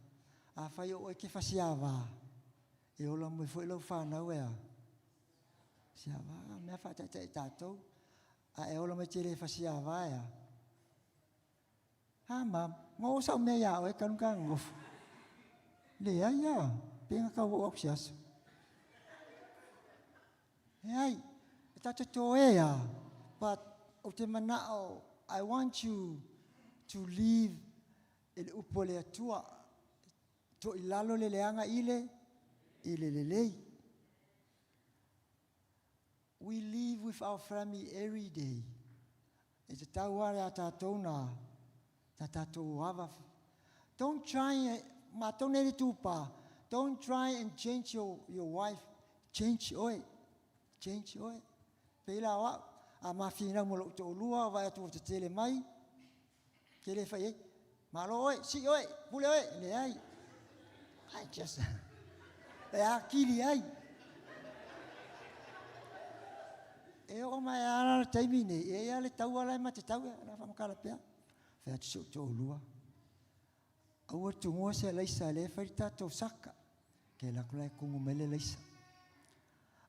A whai o e ke whasiawa. E ola mai fo ile whanau e a. Siawa, mea whataita e tātou. A e ola mai tere whasiawa e a. Ha mam, ngō sau mea ia o e kanunga ngofu. Lea ia, penga kau o auksiasu. Hey, that's a toea. But Otemanao, I want you to leave el upole tua to ilalo le leanga ile lei. We live with our family every day. It's a tawara tatona, tatato hava. Don't try matoneri tupa. Don't try and change your wife. Change oi. Pela wa a mafina mo to lua va to tele mai. Kele fai. Malo oi, si oi, pule oi, le ai. I just kili ai. E o mai ana taimine, e ale tau ala ma te tau na fa makala pea. Fa to lua. Au tu mo se leisa le fai tato saka. Ke la kula kungu mele leisa.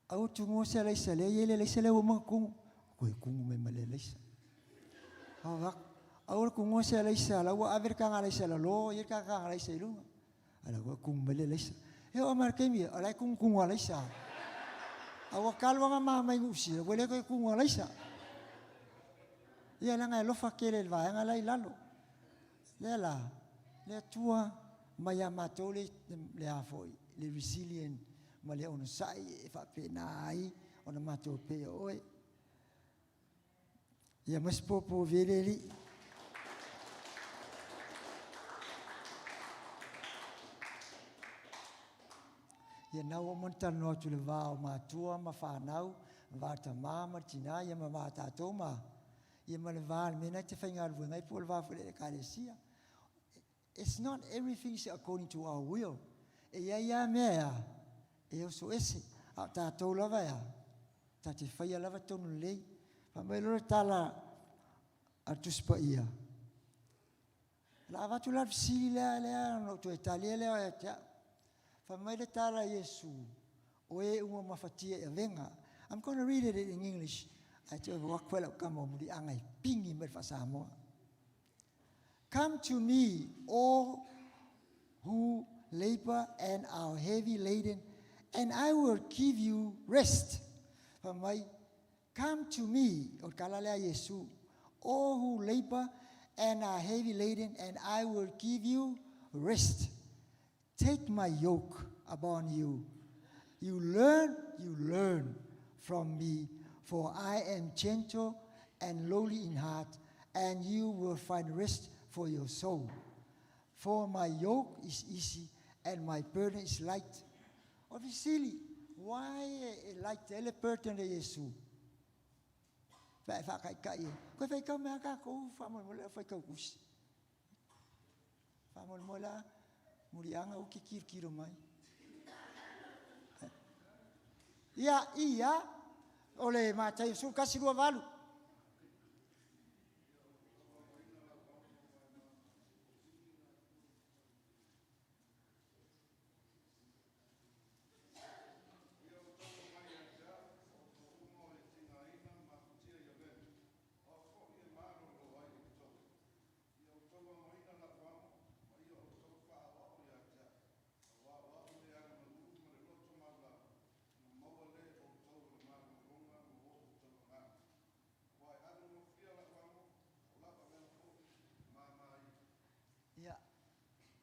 Au tu mo se leisa le o mangu ko kungu me mele leisa. Au kungu se leisa la wa aver ka leisa la lo ye ka leisa lu. Ala ko kungu mele leisa. E o mar kemi ala kungu leisa. Au kalwa ma mai usi, wele ko kungu leisa. Ia langa lo fa kele va nga lai lalo. Le tua mai amatole le afoi, le resilient ma le ona sai e whapena ai ona matua pe oe. Ia mas popo vereri. Ia nau o montano atu le vā o matua ma whanau, vāta māma tina, ia ma vāta tōma. Ia ma le vā le mena te whainga rua ngai po le vā whare le kāresia. It's not everything is according to our will. E ia mea, e oso ese, a tātou lava ia, tā te whaia lava tonu lei, pa mai lora tāla artuspa ia. La vatu la fsili lea, no tu e talia lea e tea, pa mai le tāla Yesu, o e uma mafatia e venga. I'm going to read it in English. I tell you, wakwela kama muri angai, pingi me Samoa. Come to me, all who labor and are heavy laden, and I will give you rest. Come to me, o kalalea Yesu, all who labor and are heavy laden, and I will give you rest. Take my yoke upon you. You learn from me, for I am gentle and lowly in heart, and you will find rest for your soul. For my yoke is easy and my burden is light. Obviously, why light ele burden de Yesu? Fa kai. Ko fa ka me ka ko fa mo le fa ka kus. Fa mo la murianga o ki kiro mai. Ia ole matai su kasi rua valu.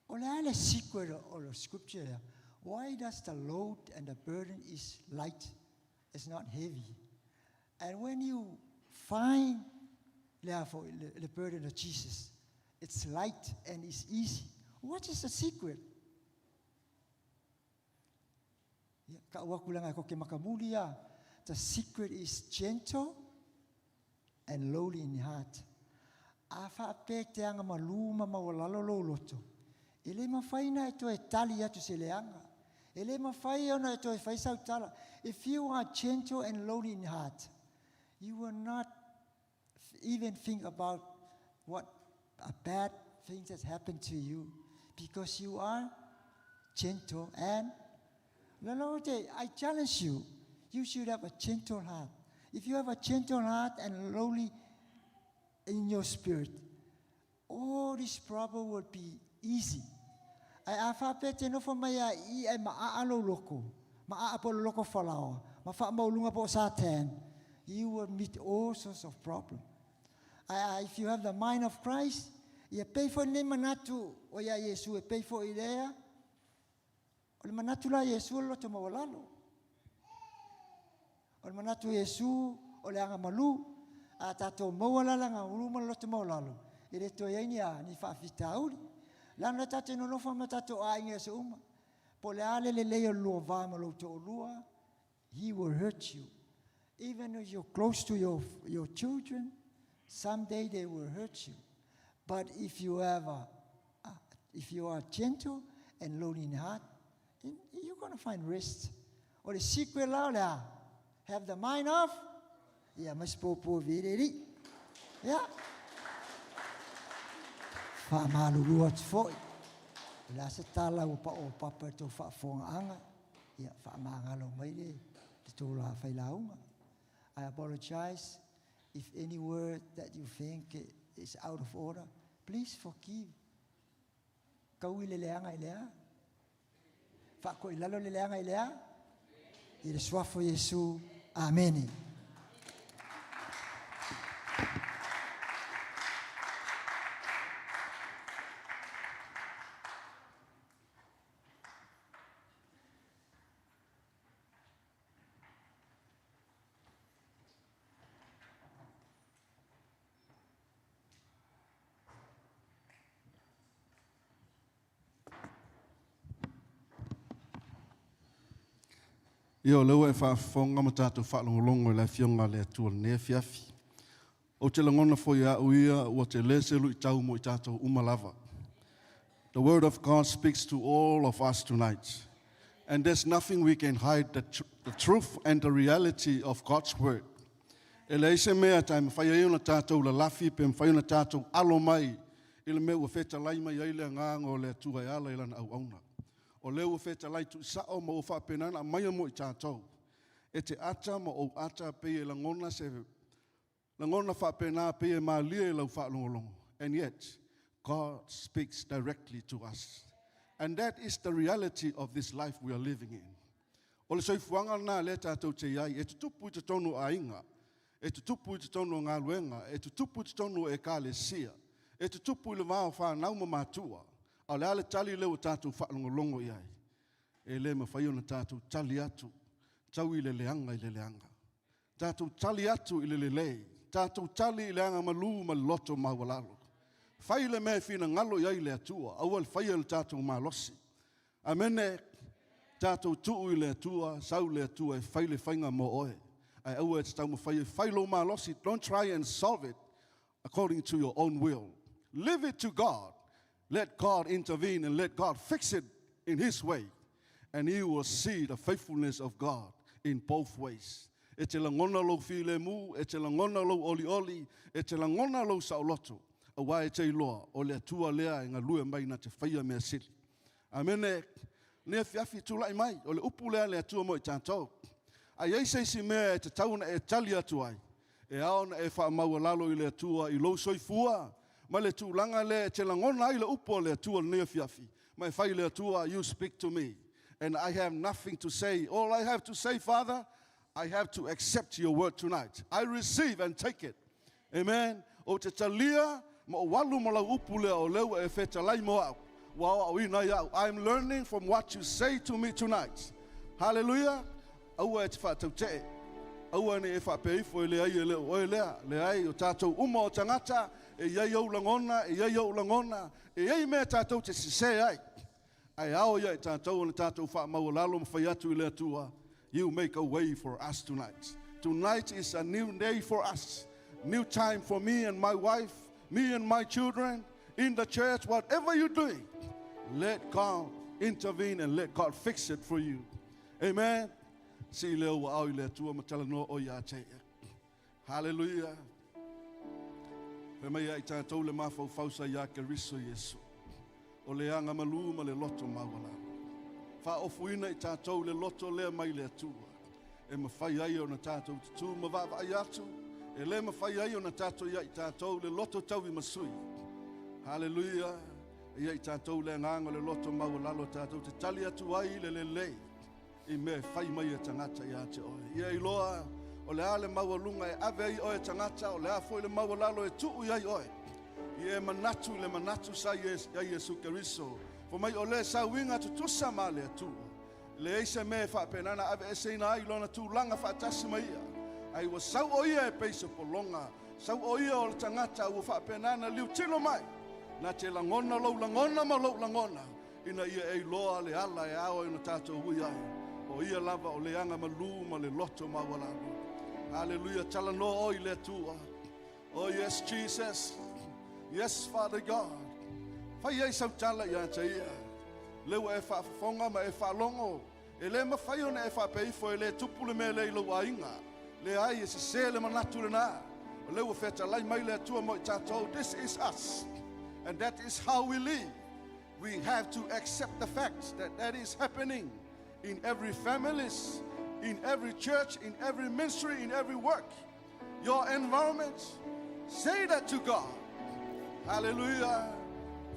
Ole secret of the scripture. Why does the load and the burden is light? It's not heavy. And when you find therefore the burden of Jesus, it's light and it's easy. What is the secret? The secret is gentle and lowly in heart. Afa pe te anga maluma mawalalo loto. Ele mawhaina e toi tali atu se leanga. Ele mawhai ona e toi whaisau tala. If you are gentle and lowly in heart, you will not even think about what a bad thing has happened to you, because you are gentle and I challenge you, you should have a gentle heart. If you have a gentle heart and lowly in your spirit, all this problem will be easy. Ai afapete no fa mai I ai maalo loko. Maapo loko falao. Mafa maulunga po Satan. You will meet all sorts of problems. If you have the mind of Christ, you pay for ne manatu o ya Yesu e pay for idea. O le manatu la Yesu lo to mawalalo. O le manatu Yesu o le anga malu a tato mawalala nga uluma lo to mawalalo. Ile to yainia ni fa fitauri. Lana tate no fa matato a inga se uma. Pole ale le leo lua vama lo to lua. He will hurt you. Even if you're close to your children, someday they will hurt you. But if you are gentle and lowly in heart, you're going to find rest. Or the secret la have the mind of, mas popo vireri. Fa malulu at foi. La se tala o papa to fa fonga anga. Fa mangalo mai le to la fa launga. I apologize if any word that you think is out of order. Please forgive. Kau ile leanga ilea. Fa ko ilalo le leanga ilea. Il soit for Yesu. Amen. Ia o lewa e whaafonga ma tātou whaalongolongo e la fionga le atua ne fiafi. O te langona fo ia uia ua te leselu I tau mo I tātou umalava. The word of God speaks to all of us tonight. And there's nothing we can hide the truth and the reality of God's word. E le ise mea tai mawhaia iona tātou la lafi pe mawhaia tātou alo mai I le mea ua wheta lai mai aile nganga o le atua e ala ilana au auna. O leo ua wheta lai tu sao ma o whapenana mai mo I tātou. E te ata ma o ata pe e langona se langona whapena pe e maalia e lau whaalongolongo. And yet, God speaks directly to us. And that is the reality of this life we are living in. O le soifuanga na le tātou te iai, e tutupu I te tonu a inga, e tutupu I te tonu ngā luenga, e tutupu I te tonu e ka le sia, e tutupu I le vāo whānau ma mātua, a le ale tali leo tātou whaalongolongo iai. E le ma whaiona tātou tali atu, tau I le leanga I le leanga. Tātou tali atu I le lei, tātou tali I leanga ma lū ma loto ma walalo. Whai le mea whina ngalo iai le atua, aua le whai le tātou ma losi. Amene, tātou tuu I le atua, sau le atua e whai le whainga mo oe. Ai aua e tau ma whai lo ma losi, don't try and solve it according to your own will. Leave it to God. Let God intervene and let God fix it in His way. And you will see the faithfulness of God in both ways. E te langona lo while mu, e te langona lo oli oli, e te langona lo sauloto. A wai te iloa, o le atua lea e ngā lue mai na te whaia mea sili. Amene, nea fiafi tūlai mai, o le upu lea le atua mo I tātou. A iei mea e te tauna e tali atu ai. E aona e wha maua lalo I le atua I lo soifua. Ma le tūlanga le te langona I le upu le atua nea fiafi. Mai whai le atua, you speak to me. And I have nothing to say. All I have to say, Father, I have to accept your word tonight. I receive and take it. Amen. O te talia, ma o walu ma lau upu lea o leu e wheta lai mo au. Wa au ina iau. I'm learning from what you say to me tonight. Hallelujah. Aua e te whātau te. Aua ne e whapeifo e le ai e leo oe lea. Le ai o tātou uma o tangata. E iai au langona, e iai au langona. E iai mea tātou te sise ai. Ai ao ia e tātou o le tātou wha maua lalo ma whai atu I le atua. You make a way for us tonight. Tonight is a new day for us. New time for me and my wife. Me and my children, in the church, whatever you're doing, let God intervene and let God fix it for you. Amen. Si leo wa au I le atua matala no o ia te. Hallelujah. Pe mai ai tātou le mafau fausa ia ke riso Yesu. O le anga malu ma le loto mawala. Fa ofuina I tātou le loto lea mai le atua. E mawhai ai o na tātou tutu ma vava ai atu. E le mawhai ai o na tātou ia I tātou le loto tau I masui. Hallelujah. Ia I tātou le nganga le loto mawalalo tātou te tali atu ai le lei. I me whai mai e tangata ia te oe. Ia I loa o le ale mawalunga e ave ai oe tangata o le a foi le mawalalo e tuu iai oe. Ia e manatu le manatu sa Yesu Keriso. Fo mai o le sa winga tutusa ma le atu. Le eise me whapenana ave e seina ai lona tūlanga whaatasi mai ia. Ai wa sau o ia e peisa polonga. Sau o ia o le tangata ua whapenana liu tino mai. Na te langona lau langona ma lau langona. Ina ia e loa le ala e awa ina tātou ui ai. O ia lava o le anga ma lu ma le loto ma walalu. Hallelujah. Tala no o I le atua. Oh yes, Jesus. Yes, Father God. Whai ei sau tala ia te ia. Leu e whaafonga ma e whaalongo. E le ma whai ona e whapeifo e le tupule me le ilo a inga. Le ai e se le manatu le nā. O leu e wheta lai mai le atua mo I tātou. This is us. And that is how we live. We have to accept the fact that that is happening in every family, in every church, in every ministry, in every work. Your environment, say that to God. Hallelujah.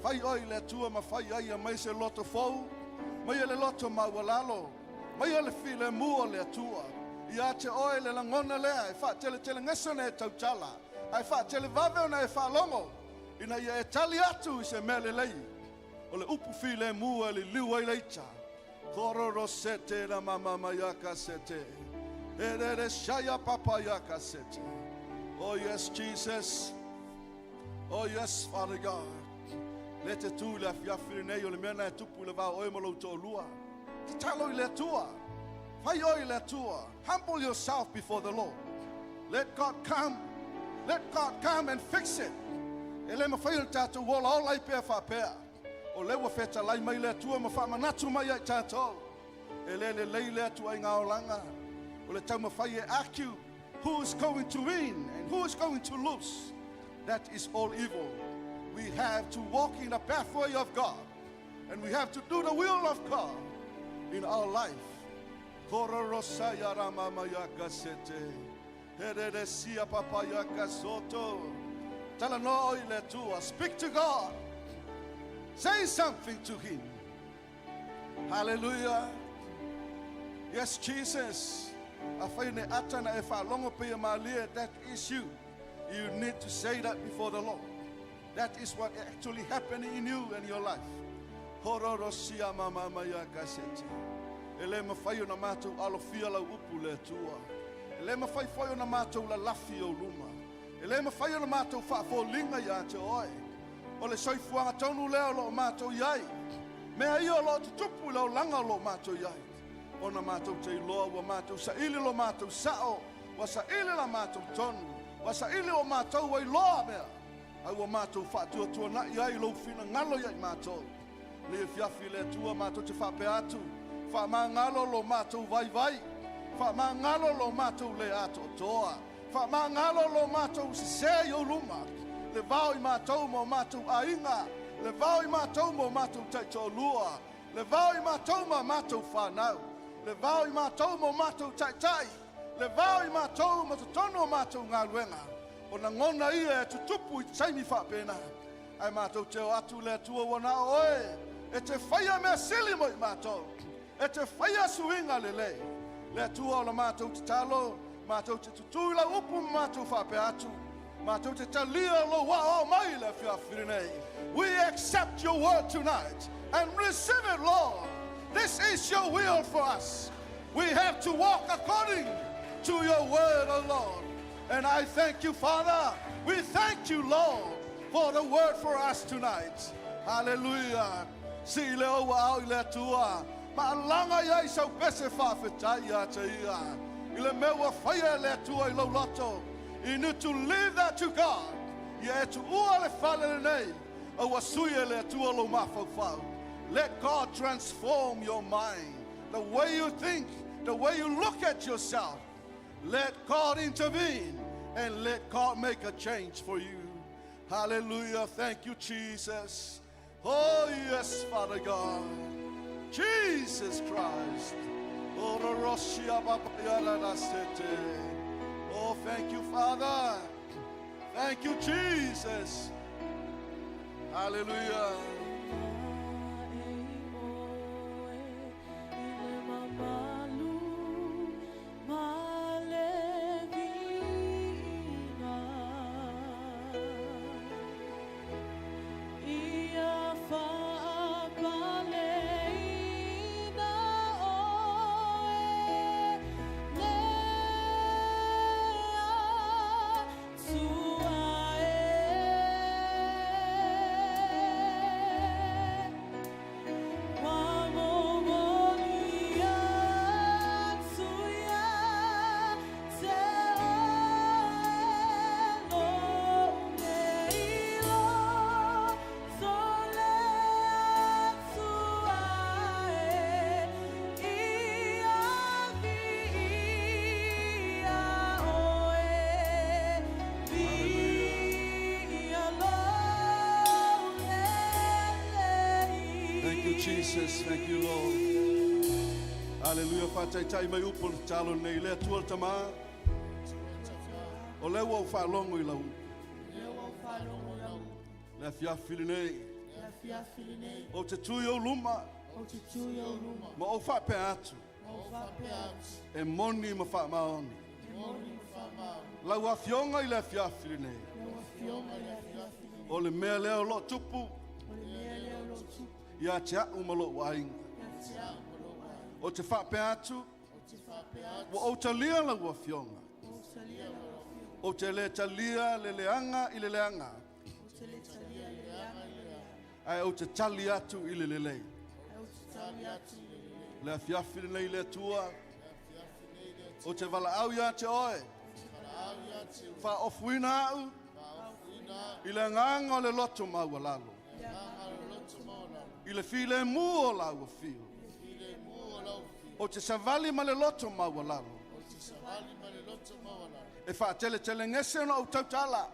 Fai oi le tua ma fai ai mai se loto fou. Mai le loto ma walalo. Mai le file mua le tua. Ia te oi le langona lea. E fa tele ngesone e tautala. Ai fa tele vave na e fa longo. Ina ia e tali atu I se mele lei. O le upu file mua le liu ai leita. Kororo sete na mama mayaka sete. Ere shaya papa yaka sete. Oh yes, Jesus. Oh yes, Father God. Let it tu la fiafire nei o le mena e tupu le va o e malo to lua. Te talo I le tua. Mai oi le tua. Humble yourself before the Lord. Let God come. Let God come and fix it. Ele ma whai tātou wola o lai pēr whapea. O lewa wheta lai mai le tua ma wha manatu mai ai tātou. Ele le lei le tua i ngā o langa. O le tau ma whai e aku. Who is going to win and who is going to lose? That is all evil. We have to walk in the pathway of God. And we have to do the will of God in our life. Kororosaya ramamaya kasete. Hereresia papaya kasoto. Talano'i le tua. Speak to God. Say something to Him. Hallelujah. Yes, Jesus. That is you. You need to say that before the Lord. That is what actually happening in you and your life. Hororosia mama maya kasete. Ele mafai na matou alofia la upu le tua. Ele mafai foi na matou la lafi o luma. Ele mafai na matou fa folinga ya te oi. O le soifuanga tonu leo lo matou yai. Me ai o lo tupu lo langa lo matou yai. Ona matou te loa wa matou sa ili lo matou sao. Wa sa ili la matou tonu. Wa sa ili o matou wa loa mea. Ai wa matou fa tua na yai lo fina ngalo yai matou. Le fiafi le tua matou te fa pe atu. Fa mangalo lo matou vai. Fa mangalo lo matou le ato toa. Fa mangalo lo matou se yo luma. Le vau I matou mo matou ainga. Le vau I matou mo matou te lua. Le vau I matou mo matou whanau. Le vau I matou mo matou tai. Le vau I matou mo tono matou ngā luenga. O na ngona ia e tutupu I taimi whapena. Ai matou te o atu le tua wana oe. E te whaia mea sili mo I matou. E te whaia suinga le. Le tua o la matou te talo. Matou te tutu la upu matou whape atu. Matou te talia lo wa o mai le whiawhirinei. We accept your word tonight and receive it, Lord. This is your will for us. We have to walk according to your word, O Lord. And I thank you, Father. We thank you, Lord, for the word for us tonight. Hallelujah. Si leo wa au le tua. Ma langa ia sau pese whawhetai a te ia. Ile meua whaia le tua I lo loto. You need to leave that to God. Ia tu ua le whale nei. O wasuia le tua lo mawhau. Let God transform your mind. The way you think, the way you look at yourself. Let God intervene and let God make a change for you. Hallelujah. Thank you, Jesus. Oh, yes, Father God. Jesus Christ. Oh, thank you, Father. Thank you, Jesus. Hallelujah. Jesus, thank you, Lord. Hallelujah. Whātai tai mai upo le talo nei lea tua tama. O leo au whaalongo I lau. Lea whiawhiri nei. O te tui o luma. Ma o whape atu. E moni ma wha maoni. Lau a fionga I lea whiawhiri nei. O le mea leo lo tupu. Ia te au malo wainga. O te whape atu. Wa o te lia la ua fionga. O te le talia le leanga I le leanga. Ai o te tali atu I le lei. Le whiawhiri nei le tua. O te wala au ia te oe. Fa ofuina au. I le nganga o le loto maua lalo. I le file mua o lau fio. O te savali ma le loto maua lalo. E fa tele ngese no au tautala.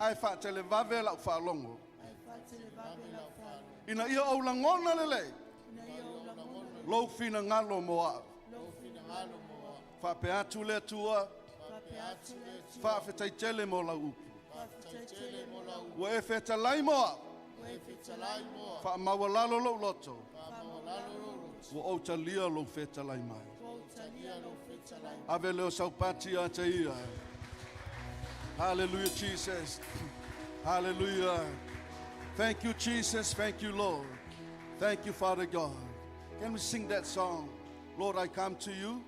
Ai fa tele vave la fa longo. Ina ia au langona lele. Lo fina ngalo moa. Fa pe atu le tua. Fa fe tai tele mo la upu. Wa e fe talai moa. Fa mawalalo lo loto. Wa o talia lo fe talai mai. Ave leo saupati a te ia. Hallelujah, Jesus. Hallelujah. Thank you, Jesus. Thank you, Lord. Thank you, Father God. Can we sing that song? Lord, I come to you.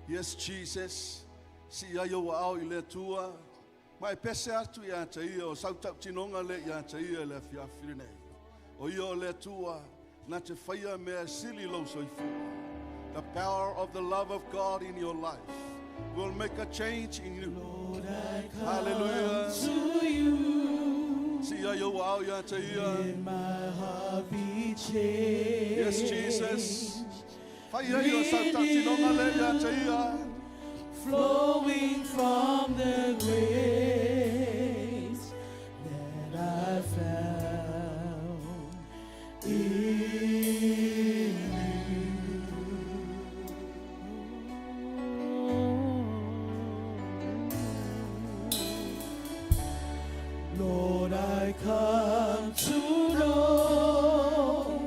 Yes, Jesus. Si ayo wa au ile tua. Mai pese atu ia te ia o sautau tinonga le ia te ia le fiafirine. O ia le tua na te whaia mea sili lo soifua. The power of the love of God in your life will make a change in you. Lord, I come Hallelujah. to you. Si ayo wa au ia te ia. Let my heart be changed. Yes, Jesus. Whaia ia sautau tinonga le ia te ia. Flowing from the grace that I found in you. Lord, I come to know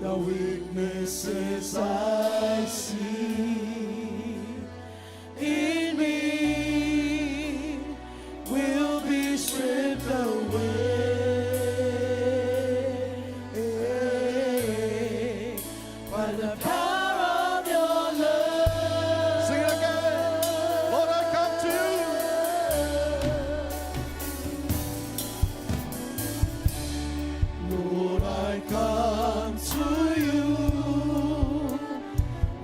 the weaknesses I see in me will be stripped away by the power of your love. Sing it again. Lord, I come to you. Lord, I come to you.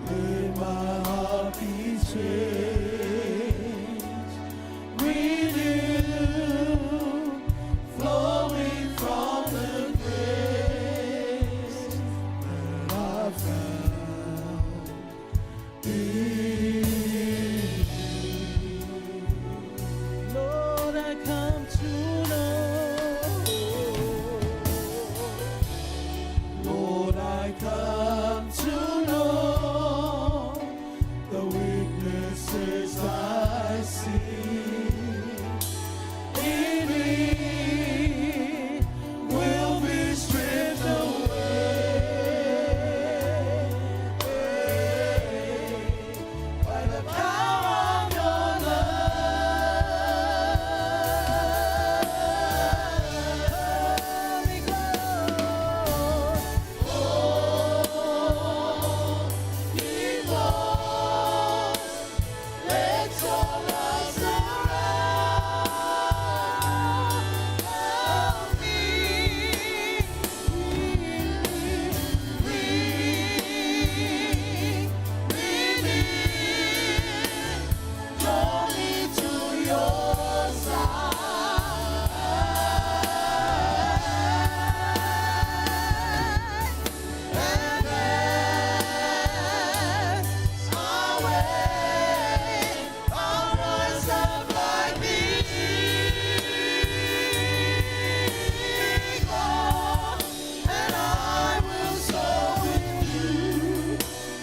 Let my heart be changed. Renew, flowing from the grace that I found in you. Lord, I come to know. Lord, I come to know the weaknesses I see in me will be stripped away by the power of your love. Holy Ghost, Holy Ghost, let your love surround me. Draw me to your side. And as I wait, I'll rise up like the eagle, and I will soar with you.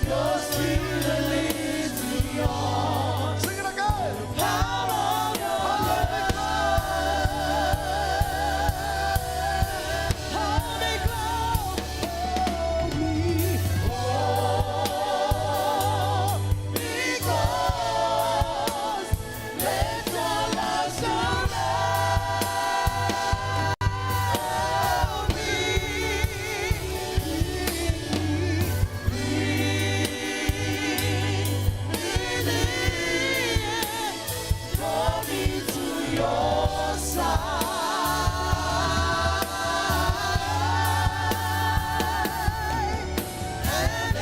Your spirit leads me on. Sing it again. Power of your love. Holy Ghost, Holy Ghost, let your love surround me. Draw me to your side. And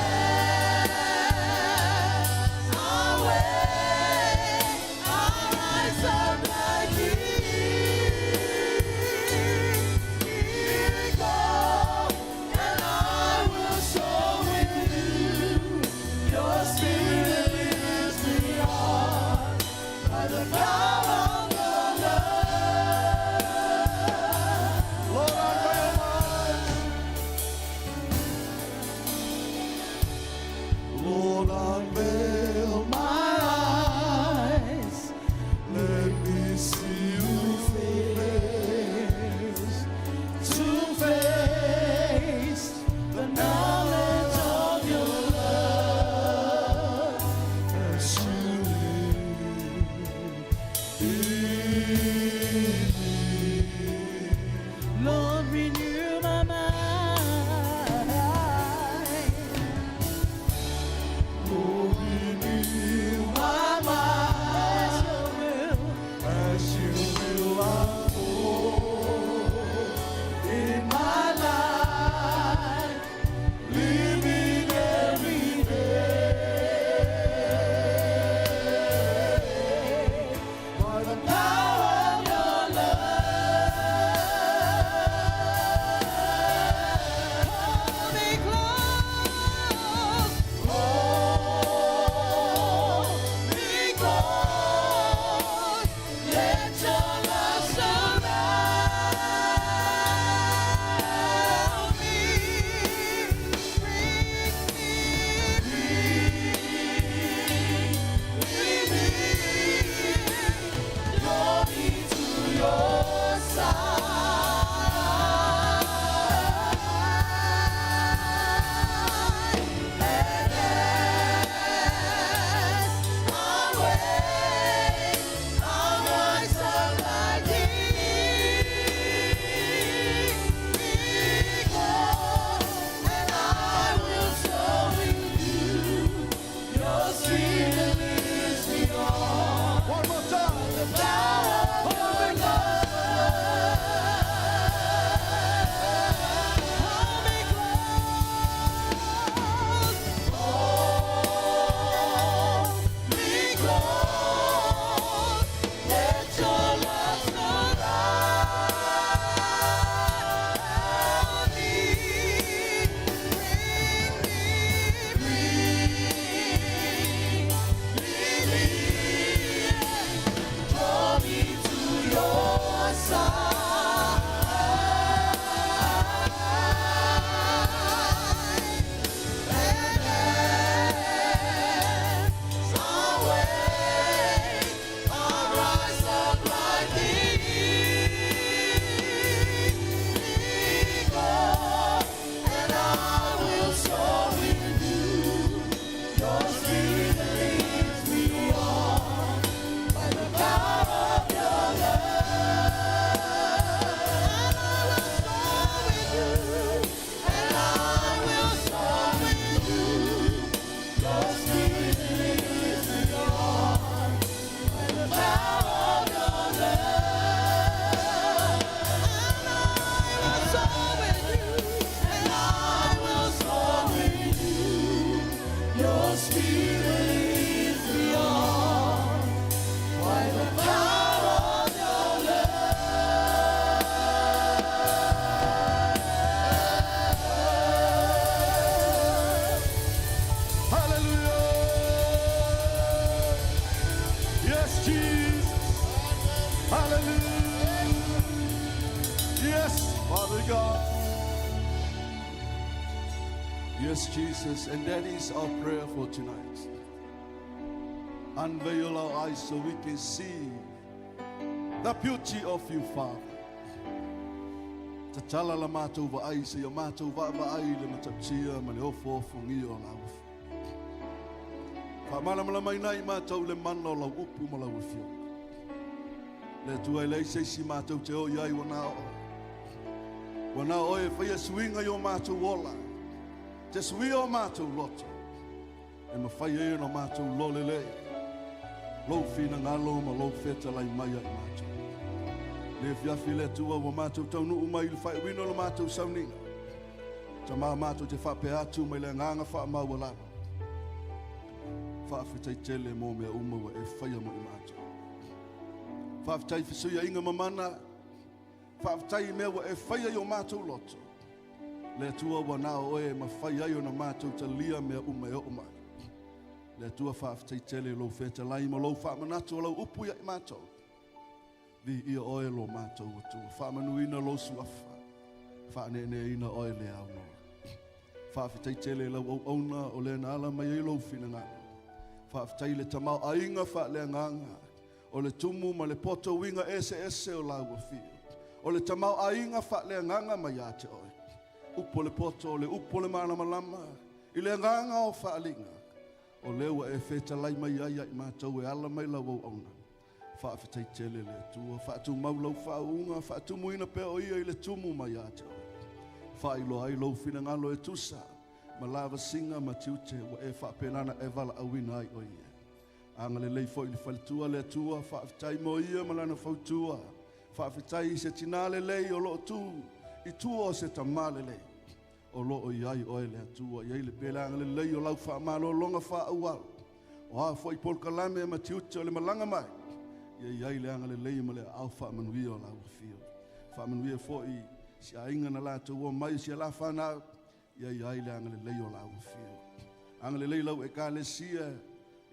God. Yes, Jesus, and that is our prayer for tonight. Unveil our eyes so we can see the beauty of you, Father. Tatala la mātou wa ai se ya mātou wa ai le matapsia ma le ofo ngi o lau. Fa mala mai nai mātou le mana o lau upu ma lau fio. Le tua le se si mātou te o iai wana o. Wana o e whaia suinga i o mātou ola. Te sui o mātou loto. E ma whaia e no mātou lolele. Lou fina ngalo ma lou feta lai mai ai mātou. Le fiafi le tua wa mātou tau nuu mai le whai wino lo mātou Sauniga. Ta mā mātou te whape atu mai le nganga wha mau alana. Whaafitai tele mō mea umawa e whaia mo i mātou. Whaafitai whisuia inga mamana. Whaafitai mea wa e whaia i o mātou loto. Le tua wa nā oe ma whaia i o na mātou ta lia mea umai o umai. Le tua whaafitai tele lo wheta lai ma lo whaamanatu o lau upu i mātou. Vi ia oe lo mātou atu. Whaamanuina lo suafa. Whaanene ina oe le au noa. Whaafitai tele lau au auna o le nala mai e lo fina ngā. Whaafitai le tamau ainga wha le nganga. O le tumu ma le poto winga ese o lau a fia. O le tamau ainga wha le nganga mai a te oe. Upo le poto o le upo le mana malama. I le nganga o whaalinga. O lewa e wheta lai mai ai ai mātou e ala mai lau au auna. Whaafitai tele le tua, whaatu maulau whaunga, whaatu muina pe o ia i le tumu mai a te oe. Whailo ai lau whina ngalo e tusa, ma lava singa ma tiute wa e whaapenana e vala awina ai o ia. Anga le lei foi le whalitua le tua, whaafitai mo ia ma lana whautua. Whaafitai se tina le lei o loo tu, i tua o se tamale lei. O loo iai oe le atua, iai le pelanga le lei o lau whaamalo longa whaauau. O haa foi polkalame ma tiute o le malanga mai. Ia le anga le lei ma le au whaamanuia o lau fio. Whaamanuia foi si a inga na lātou o mai si a la whanau. Ia le anga le lei o lau fio. Anga le lei lau e ka le sia.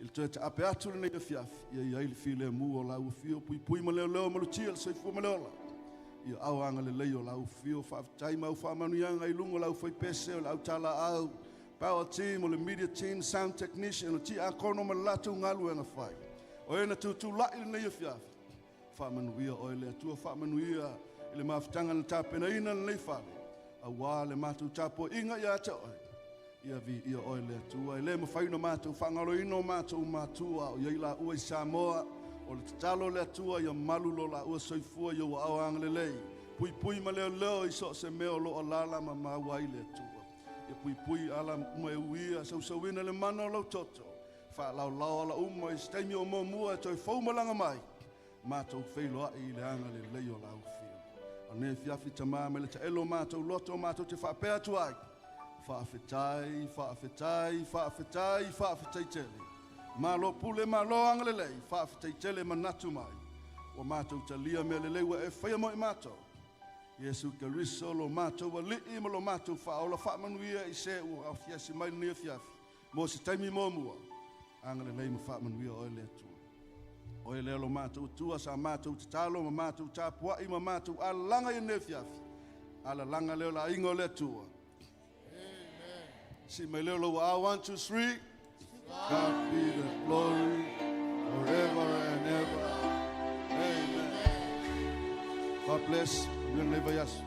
Il te te ape atu le nei fiafi. Ia le fio le mu o lau fio. Pui ma leo leo malutia le soifua ma leo la. Ia au anga le lei o lau fio. Whaafitai mau whaamanuia ngai lungo lau foi pese o lau tala au. Power team o le media team, sound technician o ti a kono ma lātou ngalu e na whai. O ena tu lai le nei fiafi. Whaamanuia o le atua whaamanuia i le mawhitanga na tāpena ina le nei whale. A wā le mātou tāpo inga ia te oe. Ia vi ia o le atua. I le mawhaino mātou whangalo ino mātou mātua o ia la ua i Samoa. O le tatalo le atua ia malulo la ua soifua ia wa awang le lei. Pui ma leo leo i so se meo lo alala ma mawai le atua. Ia pui ala mai uia sausawina le mana o lau toto. Fa lau ala uma i steimi o mua e toi faumalanga mai. Mātou whailoa i le anga le leo lau fia. A ne fiafi tamā me le ta elo mātou loto mātou te whapea tuai. Whaafetai tele. Malo pule malo anga le lei. Whaafetai tele manatu mai. O mātou ta lia me le lewa e whaia mo i mātou. Yesu ke riso lo mātou wa lii ma lo mātou whaola whaamanuia i se ua au fiasi mai nia fiafi. Mo se taimi mo mua. Anga le lei ma whaamanuia o le atua. O le lo mātou tua sa mātou te talo ma mātou tāpua i ma mātou ala langa i ne fiafi. Ala langa leo la ingo le atua. Si mai leo lo 1, 2, 3. God be the glory forever and ever. Amen. God bless. We'll never yes.